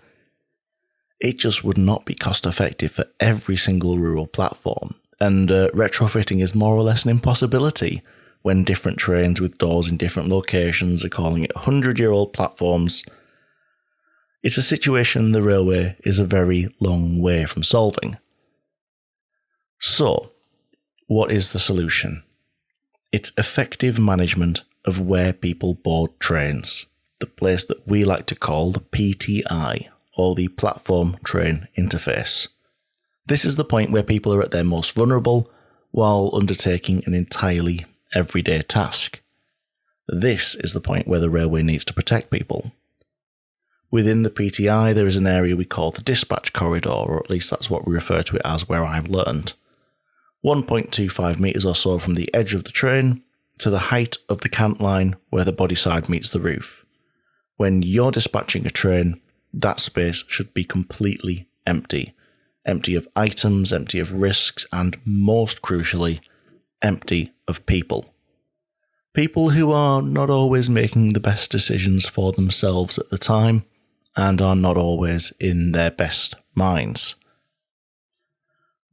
S1: it just would not be cost effective for every single rural platform, and retrofitting is more or less an impossibility when different trains with doors in different locations are calling it 100-year-old platforms. It's a situation the railway is a very long way from solving. So, what is the solution? It's effective management of where people board trains, the place that we like to call the PTI, or the Platform Train Interface. This is the point where people are at their most vulnerable while undertaking an entirely everyday task. This is the point where the railway needs to protect people. Within the PTI, there is an area we call the dispatch corridor, or at least that's what we refer to it as where I've learned. 1.25 metres or so from the edge of the train to the height of the cant line where the body side meets the roof. When you're dispatching a train, that space should be completely empty. Empty of items, empty of risks, and most crucially, empty of people. People who are not always making the best decisions for themselves at the time, and are not always in their best minds.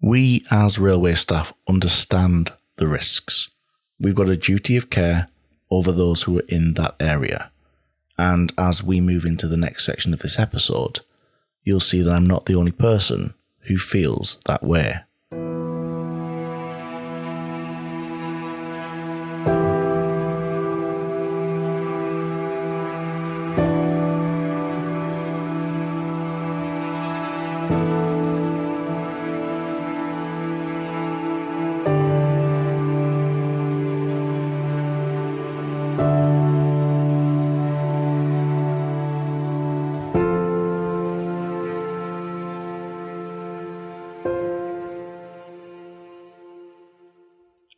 S1: We as railway staff understand the risks. We've got a duty of care over those who are in that area. And as we move into the next section of this episode, you'll see that I'm not the only person who feels that way.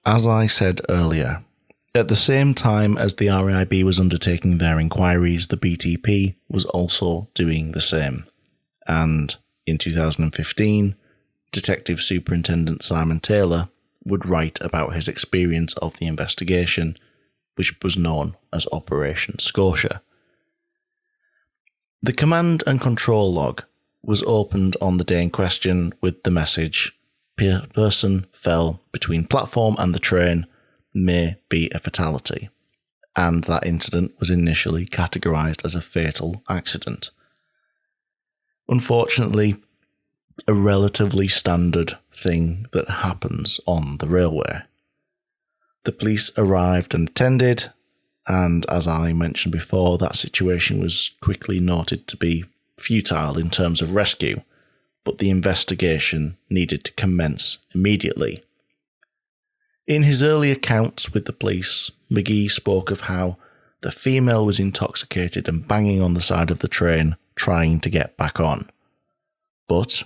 S1: As I said earlier, at the same time as the RAIB was undertaking their inquiries, the BTP was also doing the same. And in 2015, Detective Superintendent Simon Taylor would write about his experience of the investigation, which was known as Operation Scorcher. The command and control log was opened on the day in question with the message, "Person fell between platform and the train, may be a fatality," and that incident was initially categorised as a fatal accident. Unfortunately, a relatively standard thing that happens on the railway. The police arrived and attended, and as I mentioned before, that situation was quickly noted to be futile in terms of rescue, but the investigation needed to commence immediately. In his early accounts with the police, McGee spoke of how the female was intoxicated and banging on the side of the train, trying to get back on. But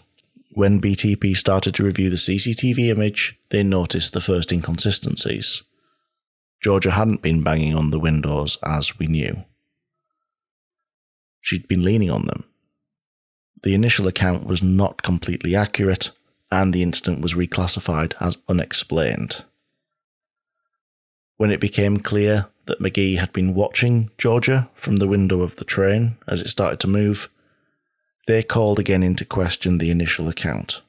S1: when BTP started to review the CCTV image, they noticed the first inconsistencies. Georgia hadn't been banging on the windows as we knew. She'd been leaning on them. The initial account was not completely accurate, and the incident was reclassified as unexplained. When it became clear that McGee had been watching Georgia from the window of the train as it started to move, they called again into question the initial account,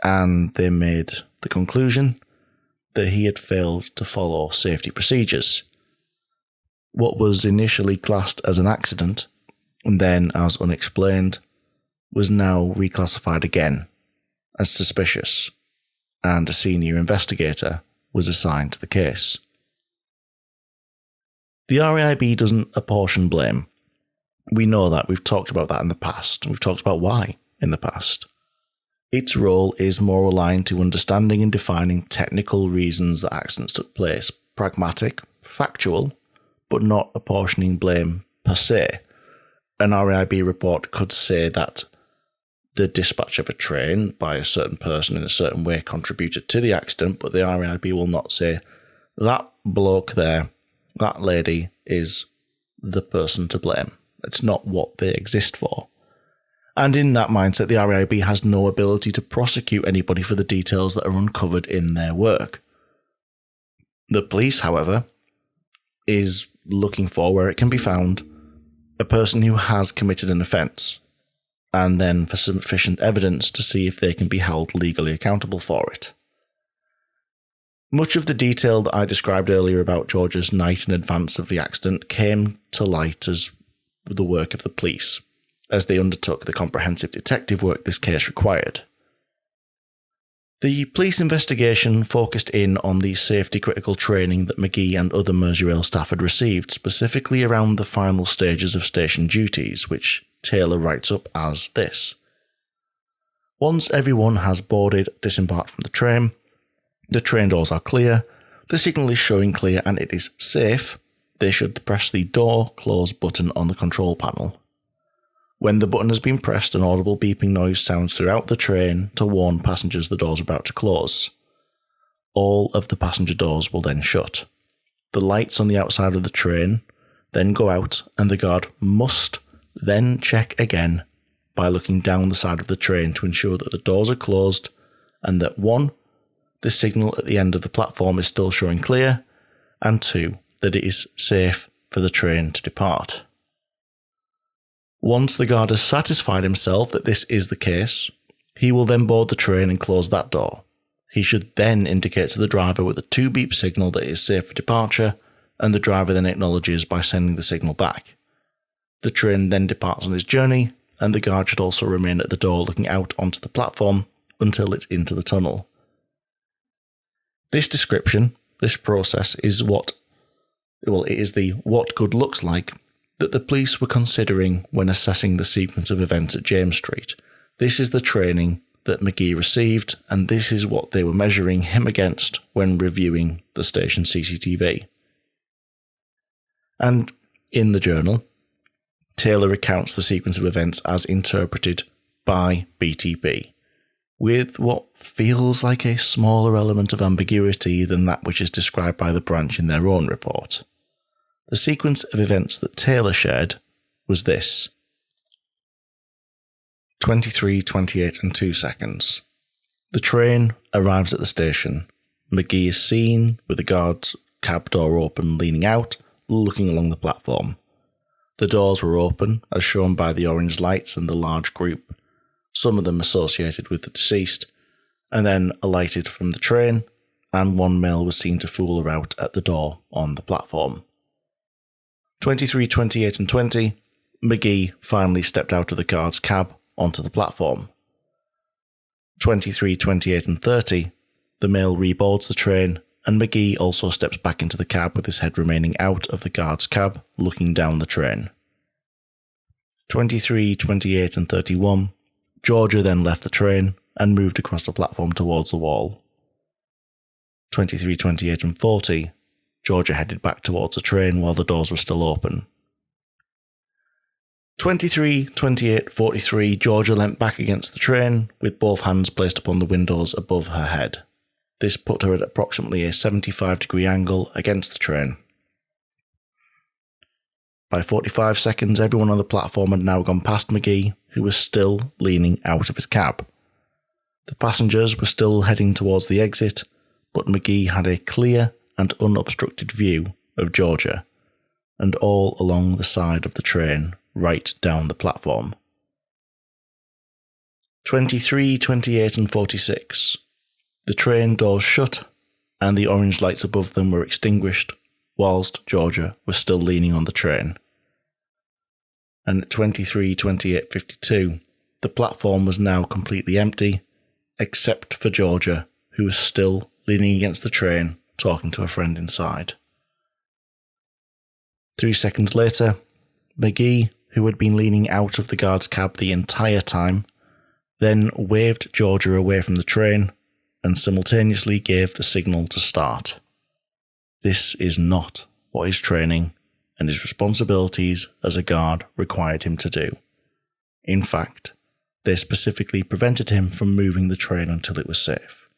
S1: and they made the conclusion that he had failed to follow safety procedures. What was initially classed as an accident, and then as unexplained, was now reclassified again as suspicious, and a senior investigator was assigned to the case. The RAIB doesn't apportion blame. We know that, we've talked about that in the past, and we've talked about why in the past. Its role is more aligned to understanding and defining technical reasons that accidents took place, pragmatic, factual, but not apportioning blame per se. An RAIB report could say that the dispatch of a train by a certain person in a certain way contributed to the accident, but the RAIB will not say, that bloke there, that lady is the person to blame. It's not what they exist for. And in that mindset, the RAIB has no ability to prosecute anybody for the details that are uncovered in their work. The police, however, is looking for, where it can be found, a person who has committed an offence, and then for sufficient evidence to see if they can be held legally accountable for it. Much of the detail that I described earlier about Georgia's night in advance of the accident came to light as the work of the police, as they undertook the comprehensive detective work this case required. The police investigation focused in on the safety-critical training that McGee and other Merseyrail staff had received, specifically around the final stages of station duties, which Taylor writes up as this. Once everyone has boarded, disembarked from the train doors are clear, the signal is showing clear and it is safe, they should press the door close button on the control panel. When the button has been pressed, an audible beeping noise sounds throughout the train to warn passengers the doors are about to close. All of the passenger doors will then shut. The lights on the outside of the train then go out, and the guard must then check again by looking down the side of the train to ensure that the doors are closed and that 1, the signal at the end of the platform is still showing clear, and 2, that it is safe for the train to depart. Once the guard has satisfied himself that this is the case, he will then board the train and close that door. He should then indicate to the driver with a 2-beep signal that it is safe for departure, and the driver then acknowledges by sending the signal back. The train then departs on its journey, and the guard should also remain at the door looking out onto the platform until it's into the tunnel. This description, this process, is what good looks like that the police were considering when assessing the sequence of events at James Street, This is the training that McGee received, and this is what they were measuring him against when reviewing the station CCTV. And in the journal, Taylor recounts the sequence of events as interpreted by BTP, with what feels like a smaller element of ambiguity than that which is described by the branch in their own report. The sequence of events that Taylor shared was this: 23, 28 and 2 seconds. The train arrives at the station. McGee is seen with the guard's cab door open, leaning out, looking along the platform. The doors were open, as shown by the orange lights and the large group, some of them associated with the deceased, and then alighted from the train, and one male was seen to fool about at the door on the platform. 23, 28 and 20, McGee finally stepped out of the guard's cab onto the platform. 23, 28 and 30, the male reboards the train, and McGee also steps back into the cab with his head remaining out of the guard's cab, looking down the train. 23, 28 and 31, Georgia then left the train and moved across the platform towards the wall. 23, 28 and 40, Georgia headed back towards the train while the doors were still open. 23, 28, 43, Georgia leant back against the train, with both hands placed upon the windows above her head. This put her at approximately a 75-degree angle against the train. By 45 seconds, everyone on the platform had now gone past McGee, who was still leaning out of his cab. The passengers were still heading towards the exit, but McGee had a clear and unobstructed view of Georgia, and all along the side of the train, right down the platform. 23, 28 and 46. The train doors shut, and the orange lights above them were extinguished, whilst Georgia was still leaning on the train. And at 23, 28, 52, the platform was now completely empty, except for Georgia, who was still leaning against the train, talking to a friend inside. 3 seconds later, McGee, who had been leaning out of the guard's cab the entire time, then waved Georgia away from the train and simultaneously gave the signal to start. This is not what his training and his responsibilities as a guard required him to do. In fact, they specifically prevented him from moving the train until it was safe.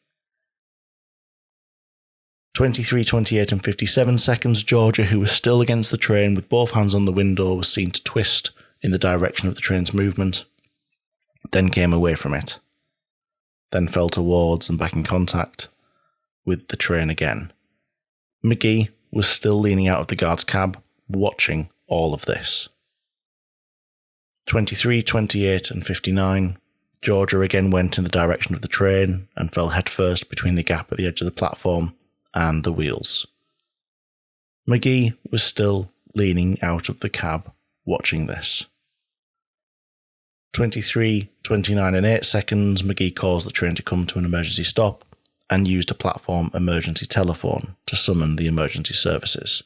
S1: 23, 28 and 57 seconds, Georgia, who was still against the train with both hands on the window, was seen to twist in the direction of the train's movement, then came away from it, then fell towards and back in contact with the train again. McGee was still leaning out of the guard's cab, watching all of this. 23, 28 and 59, Georgia again went in the direction of the train and fell headfirst between the gap at the edge of the platform and the wheels. McGee was still leaning out of the cab, watching this. 23, 29 and 8 seconds, McGee caused the train to come to an emergency stop and used a platform emergency telephone to summon the emergency services.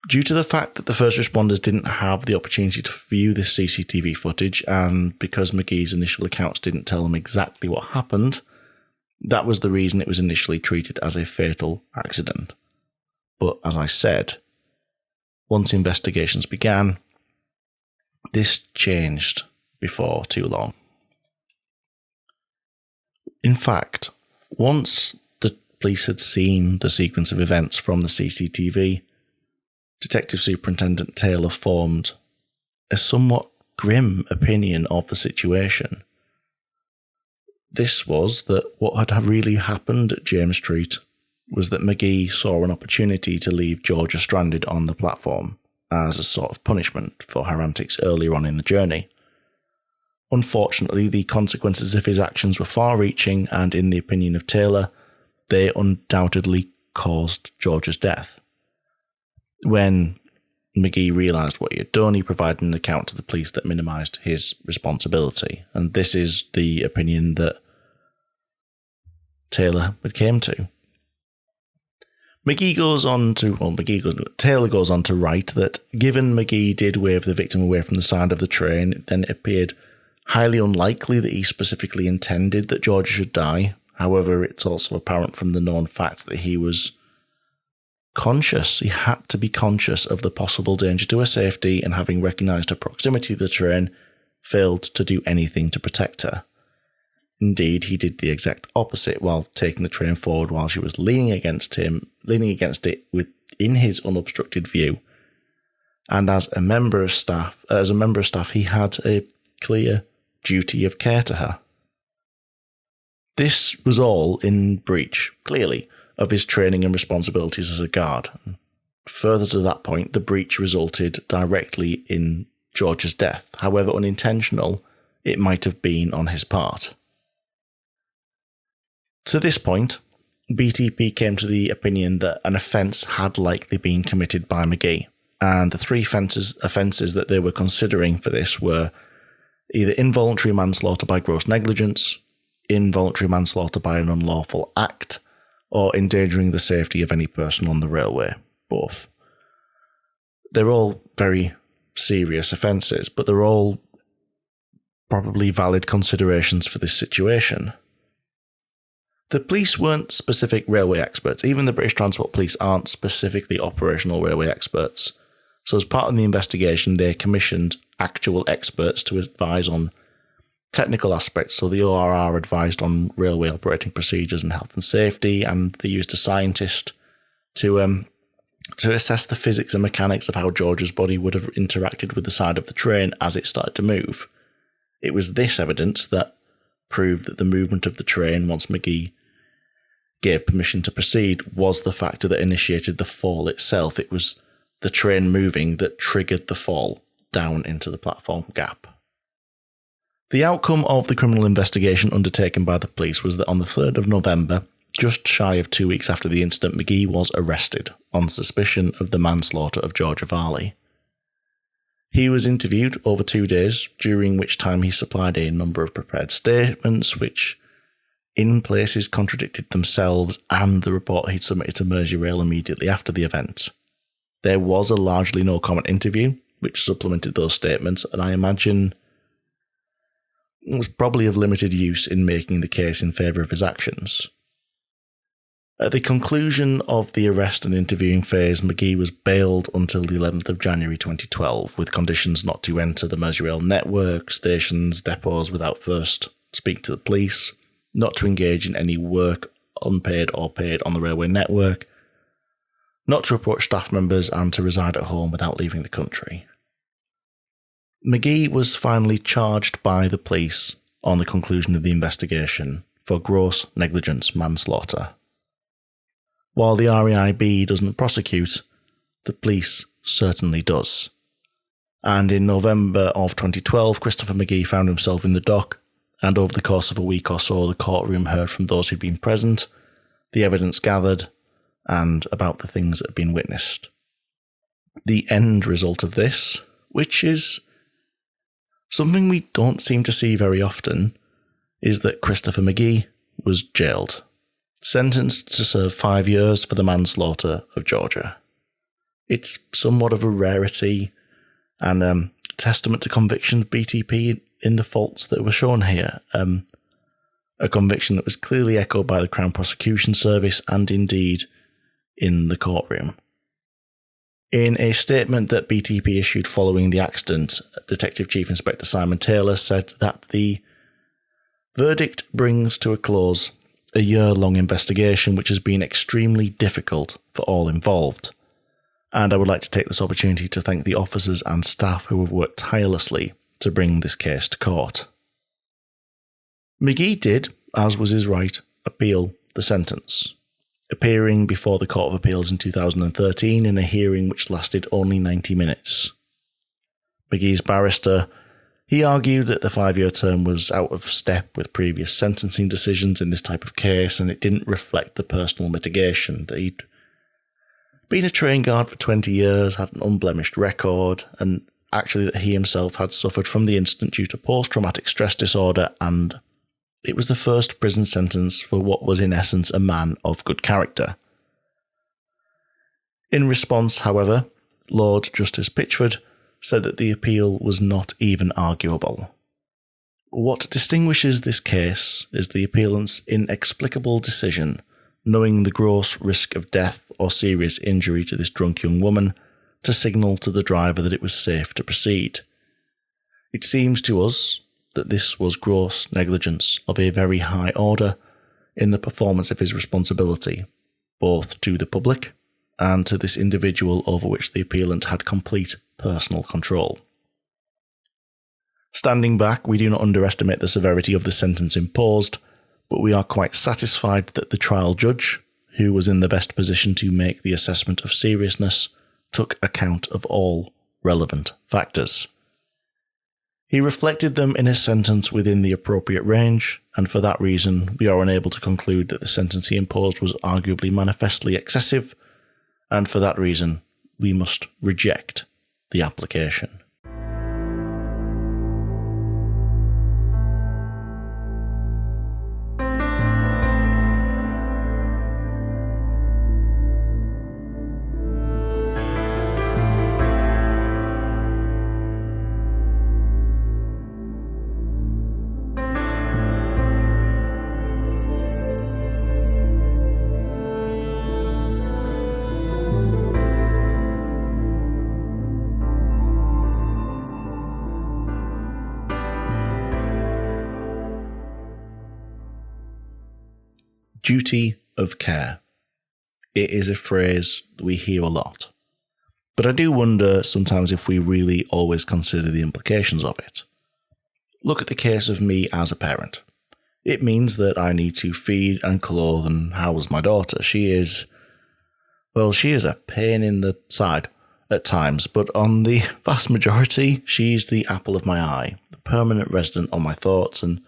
S1: Due to the fact that the first responders didn't have the opportunity to view this CCTV footage, and because McGee's initial accounts didn't tell them exactly what happened, that was the reason it was initially treated as a fatal accident. But as I said, once investigations began, this changed before too long. In fact, once the police had seen the sequence of events from the CCTV, Detective Superintendent Taylor formed a somewhat grim opinion of the situation. This was that what had really happened at James Street was that McGee saw an opportunity to leave Georgia stranded on the platform as a sort of punishment for her antics earlier on in the journey. Unfortunately, the consequences of his actions were far-reaching, and in the opinion of Taylor, they undoubtedly caused Georgia's death. When McGee realised what he had done, he provided an account to the police that minimised his responsibility, and this is the opinion that Taylor came to. Taylor goes on to write that given McGee did wave the victim away from the side of the train, then it appeared Highly unlikely that he specifically intended that Georgia should die. However, it's also apparent from the known fact that he was conscious. He had to be conscious of the possible danger to her safety, and having recognised her proximity to the train, failed to do anything to protect her. Indeed, he did the exact opposite while taking the train forward while she was leaning against it within his unobstructed view. And as a member of staff, he had a clear duty of care to her. This was all in breach, clearly, of his training and responsibilities as a guard. Further to that point, the breach resulted directly in George's death. However unintentional it might have been on his part. To this point, BTP came to the opinion that an offence had likely been committed by McGee, and the three offences that they were considering for this were either involuntary manslaughter by gross negligence, involuntary manslaughter by an unlawful act, or endangering the safety of any person on the railway, both. They're all very serious offences, but they're all probably valid considerations for this situation. The police weren't specific railway experts. Even the British Transport Police aren't specifically operational railway experts. So as part of the investigation, they commissioned actual experts to advise on technical aspects. So the ORR advised on railway operating procedures and health and safety, and they used a scientist to assess the physics and mechanics of how George's body would have interacted with the side of the train as it started to move. It was this evidence that proved that the movement of the train, once McGee gave permission to proceed, was the factor that initiated the fall itself. It was the train moving that triggered the fall down into the platform gap. The outcome of the criminal investigation undertaken by the police was that on the 3rd of November, just shy of 2 weeks after the incident, McGee was arrested on suspicion of the manslaughter of Georgia Varley. He was interviewed over 2 days, during which time he supplied a number of prepared statements, which in places contradicted themselves and the report he'd submitted to Merseyrail immediately after the event. There was a largely no-comment interview, which supplemented those statements, and I imagine it was probably of limited use in making the case in favour of his actions. At the conclusion of the arrest and interviewing phase, McGee was bailed until the 11th of January 2012, with conditions not to enter the Merseyrail network, stations, depots without first speaking to the police, not to engage in any work, unpaid or paid, on the railway network, not to approach staff members, and to reside at home without leaving the country. McGee was finally charged by the police on the conclusion of the investigation for gross negligence manslaughter. While the RAIB doesn't prosecute, the police certainly does. And in November of 2012, Christopher McGee found himself in the dock, and over the course of a week or so, the courtroom heard from those who'd been present, the evidence gathered, and about the things that had been witnessed. The end result of this, which is something we don't seem to see very often, is that Christopher McGee was jailed, sentenced to serve 5 years for the manslaughter of Georgia. It's somewhat of a rarity and testament to conviction of BTP in the faults that were shown here. A conviction that was clearly echoed by the Crown Prosecution Service and indeed in the courtroom. In a statement that BTP issued following the accident, Detective Chief Inspector Simon Taylor said that the verdict brings to a close a year-long investigation which has been extremely difficult for all involved. And I would like to take this opportunity to thank the officers and staff who have worked tirelessly to bring this case to court. McGee did, as was his right, appeal the sentence, appearing before the Court of Appeals in 2013 in a hearing which lasted only 90 minutes. McGee's barrister, he argued that the 5-year term was out of step with previous sentencing decisions in this type of case, and it didn't reflect the personal mitigation, that he'd been a train guard for 20 years, had an unblemished record, and actually that he himself had suffered from the incident due to post-traumatic stress disorder, and it was the first prison sentence for what was in essence a man of good character. In response, however, Lord Justice Pitchford said that the appeal was not even arguable. What distinguishes this case is the appellant's inexplicable decision, knowing the gross risk of death or serious injury to this drunk young woman, to signal to the driver that it was safe to proceed. It seems to us that this was gross negligence of a very high order in the performance of his responsibility, both to the public and to this individual over which the appellant had complete personal control. Standing back, we do not underestimate the severity of the sentence imposed, but we are quite satisfied that the trial judge, who was in the best position to make the assessment of seriousness, took account of all relevant factors. He reflected them in his sentence within the appropriate range, and for that reason we are unable to conclude that the sentence he imposed was arguably manifestly excessive, and for that reason we must reject the application. Duty of care. It is a phrase that we hear a lot, but I do wonder sometimes if we really always consider the implications of it. Look at the case of me as a parent. It means that I need to feed and clothe and house my daughter. She is a pain in the side at times, but on the vast majority, she's the apple of my eye, the permanent resident on my thoughts, and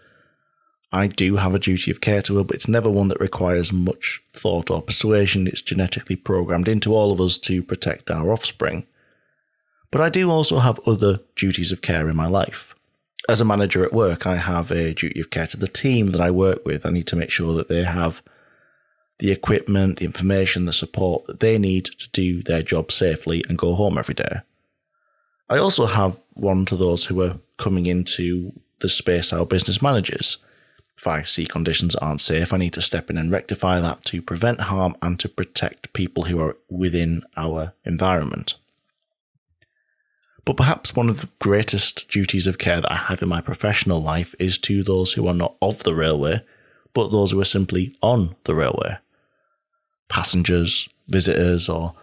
S1: I do have a duty of care to her, but it's never one that requires much thought or persuasion. It's genetically programmed into all of us to protect our offspring. But I do also have other duties of care in my life. As a manager at work, I have a duty of care to the team that I work with. I need to make sure that they have the equipment, the information, the support that they need to do their job safely and go home every day. I also have one to those who are coming into the space our business manages. If I see conditions that aren't safe, I need to step in and rectify that to prevent harm and to protect people who are within our environment. But perhaps one of the greatest duties of care that I have in my professional life is to those who are not of the railway, but those who are simply on the railway. Passengers, visitors, or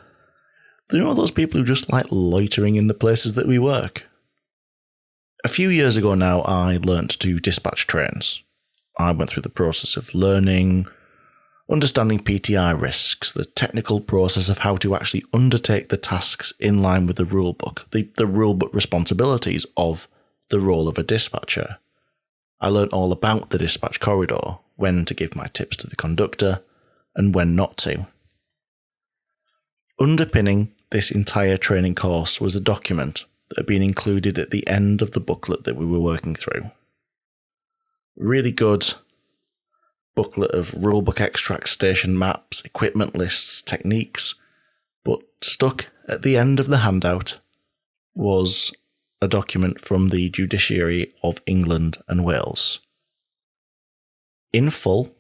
S1: those people who just like loitering in the places that we work. A few years ago now, I learnt to dispatch trains. I went through the process of learning, understanding PTI risks, the technical process of how to actually undertake the tasks in line with the rulebook, the rulebook responsibilities of the role of a dispatcher. I learned all about the dispatch corridor, when to give my tips to the conductor, and when not to. Underpinning this entire training course was a document that had been included at the end of the booklet that we were working through. Really good booklet of rulebook extracts, station maps, equipment lists, techniques, but stuck at the end of the handout was a document from the Judiciary of England and Wales. In full,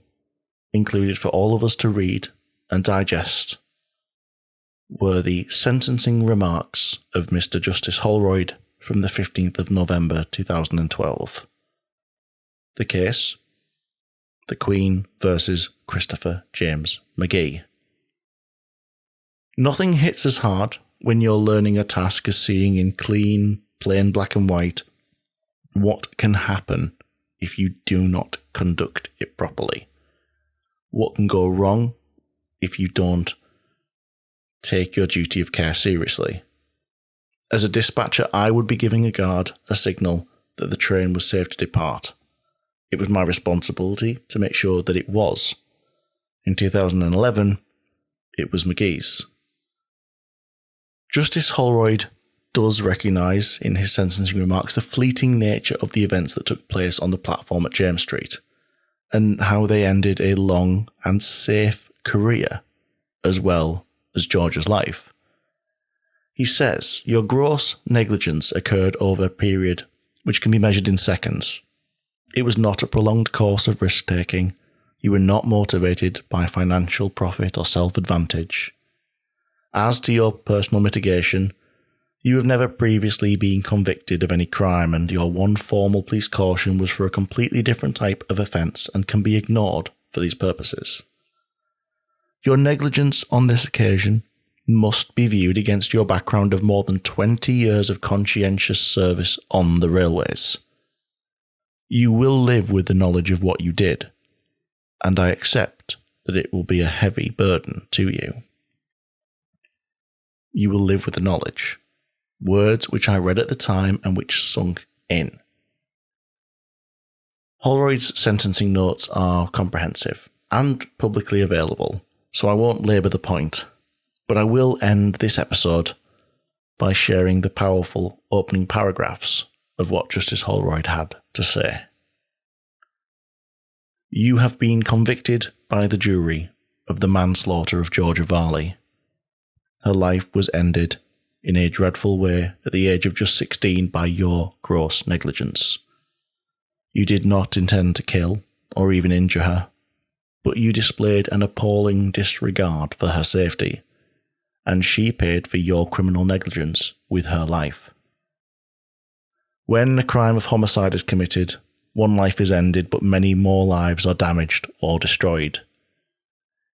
S1: included for all of us to read and digest, were the sentencing remarks of Mr. Justice Holroyd from the 15th of November 2012. The case, the Queen versus Christopher James Magee. Nothing hits as hard when you're learning a task as seeing in clean, plain black and white what can happen if you do not conduct it properly. What can go wrong if you don't take your duty of care seriously. As a dispatcher, I would be giving a guard a signal that the train was safe to depart. It was my responsibility to make sure that it was. In 2011, it was Magee's. Justice Holroyd does recognise in his sentencing remarks the fleeting nature of the events that took place on the platform at James Street, and how they ended a long and safe career, as well as George's life. He says, your gross negligence occurred over a period which can be measured in seconds. It was not a prolonged course of risk-taking. You were not motivated by financial profit or self-advantage. As to your personal mitigation, you have never previously been convicted of any crime, and your one formal police caution was for a completely different type of offence and can be ignored for these purposes. Your negligence on this occasion must be viewed against your background of more than 20 years of conscientious service on the railways. You will live with the knowledge of what you did, and I accept that it will be a heavy burden to you. You will live with the knowledge. Words which I read at the time and which sunk in. Holroyd's sentencing notes are comprehensive and publicly available, so I won't labour the point, but I will end this episode by sharing the powerful opening paragraphs of what Justice Holroyd had to say. You have been convicted by the jury of the manslaughter of Georgia Varley. Her life was ended in a dreadful way at the age of just 16 by your gross negligence. You did not intend to kill or even injure her, but you displayed an appalling disregard for her safety, and she paid for your criminal negligence with her life. When a crime of homicide is committed, one life is ended, but many more lives are damaged or destroyed.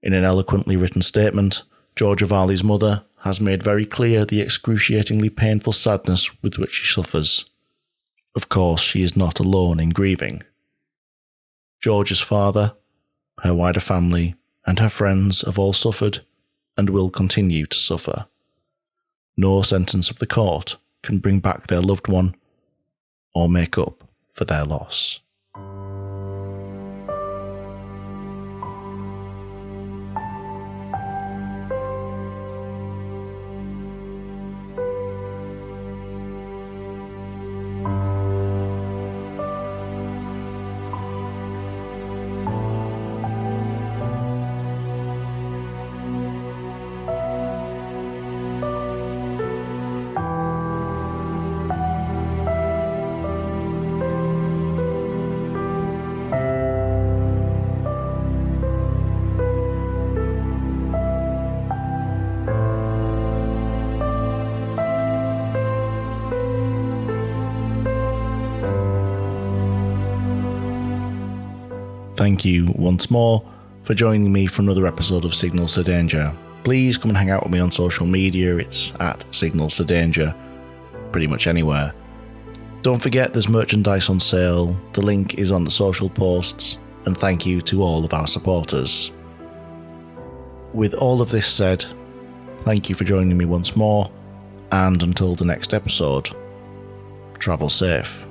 S1: In an eloquently written statement, Georgia Varley's mother has made very clear the excruciatingly painful sadness with which she suffers. Of course, she is not alone in grieving. Georgia's father, her wider family, and her friends have all suffered and will continue to suffer. No sentence of the court can bring back their loved one or make up for their loss. Thank you once more for joining me for another episode of Signals to Danger. Please come and hang out with me on social media. It's at Signals to Danger, pretty much anywhere. Don't forget there's merchandise on sale. The link is on the social posts, and thank you to all of our supporters. With all of this said, thank you for joining me once more, and until the next episode, travel safe.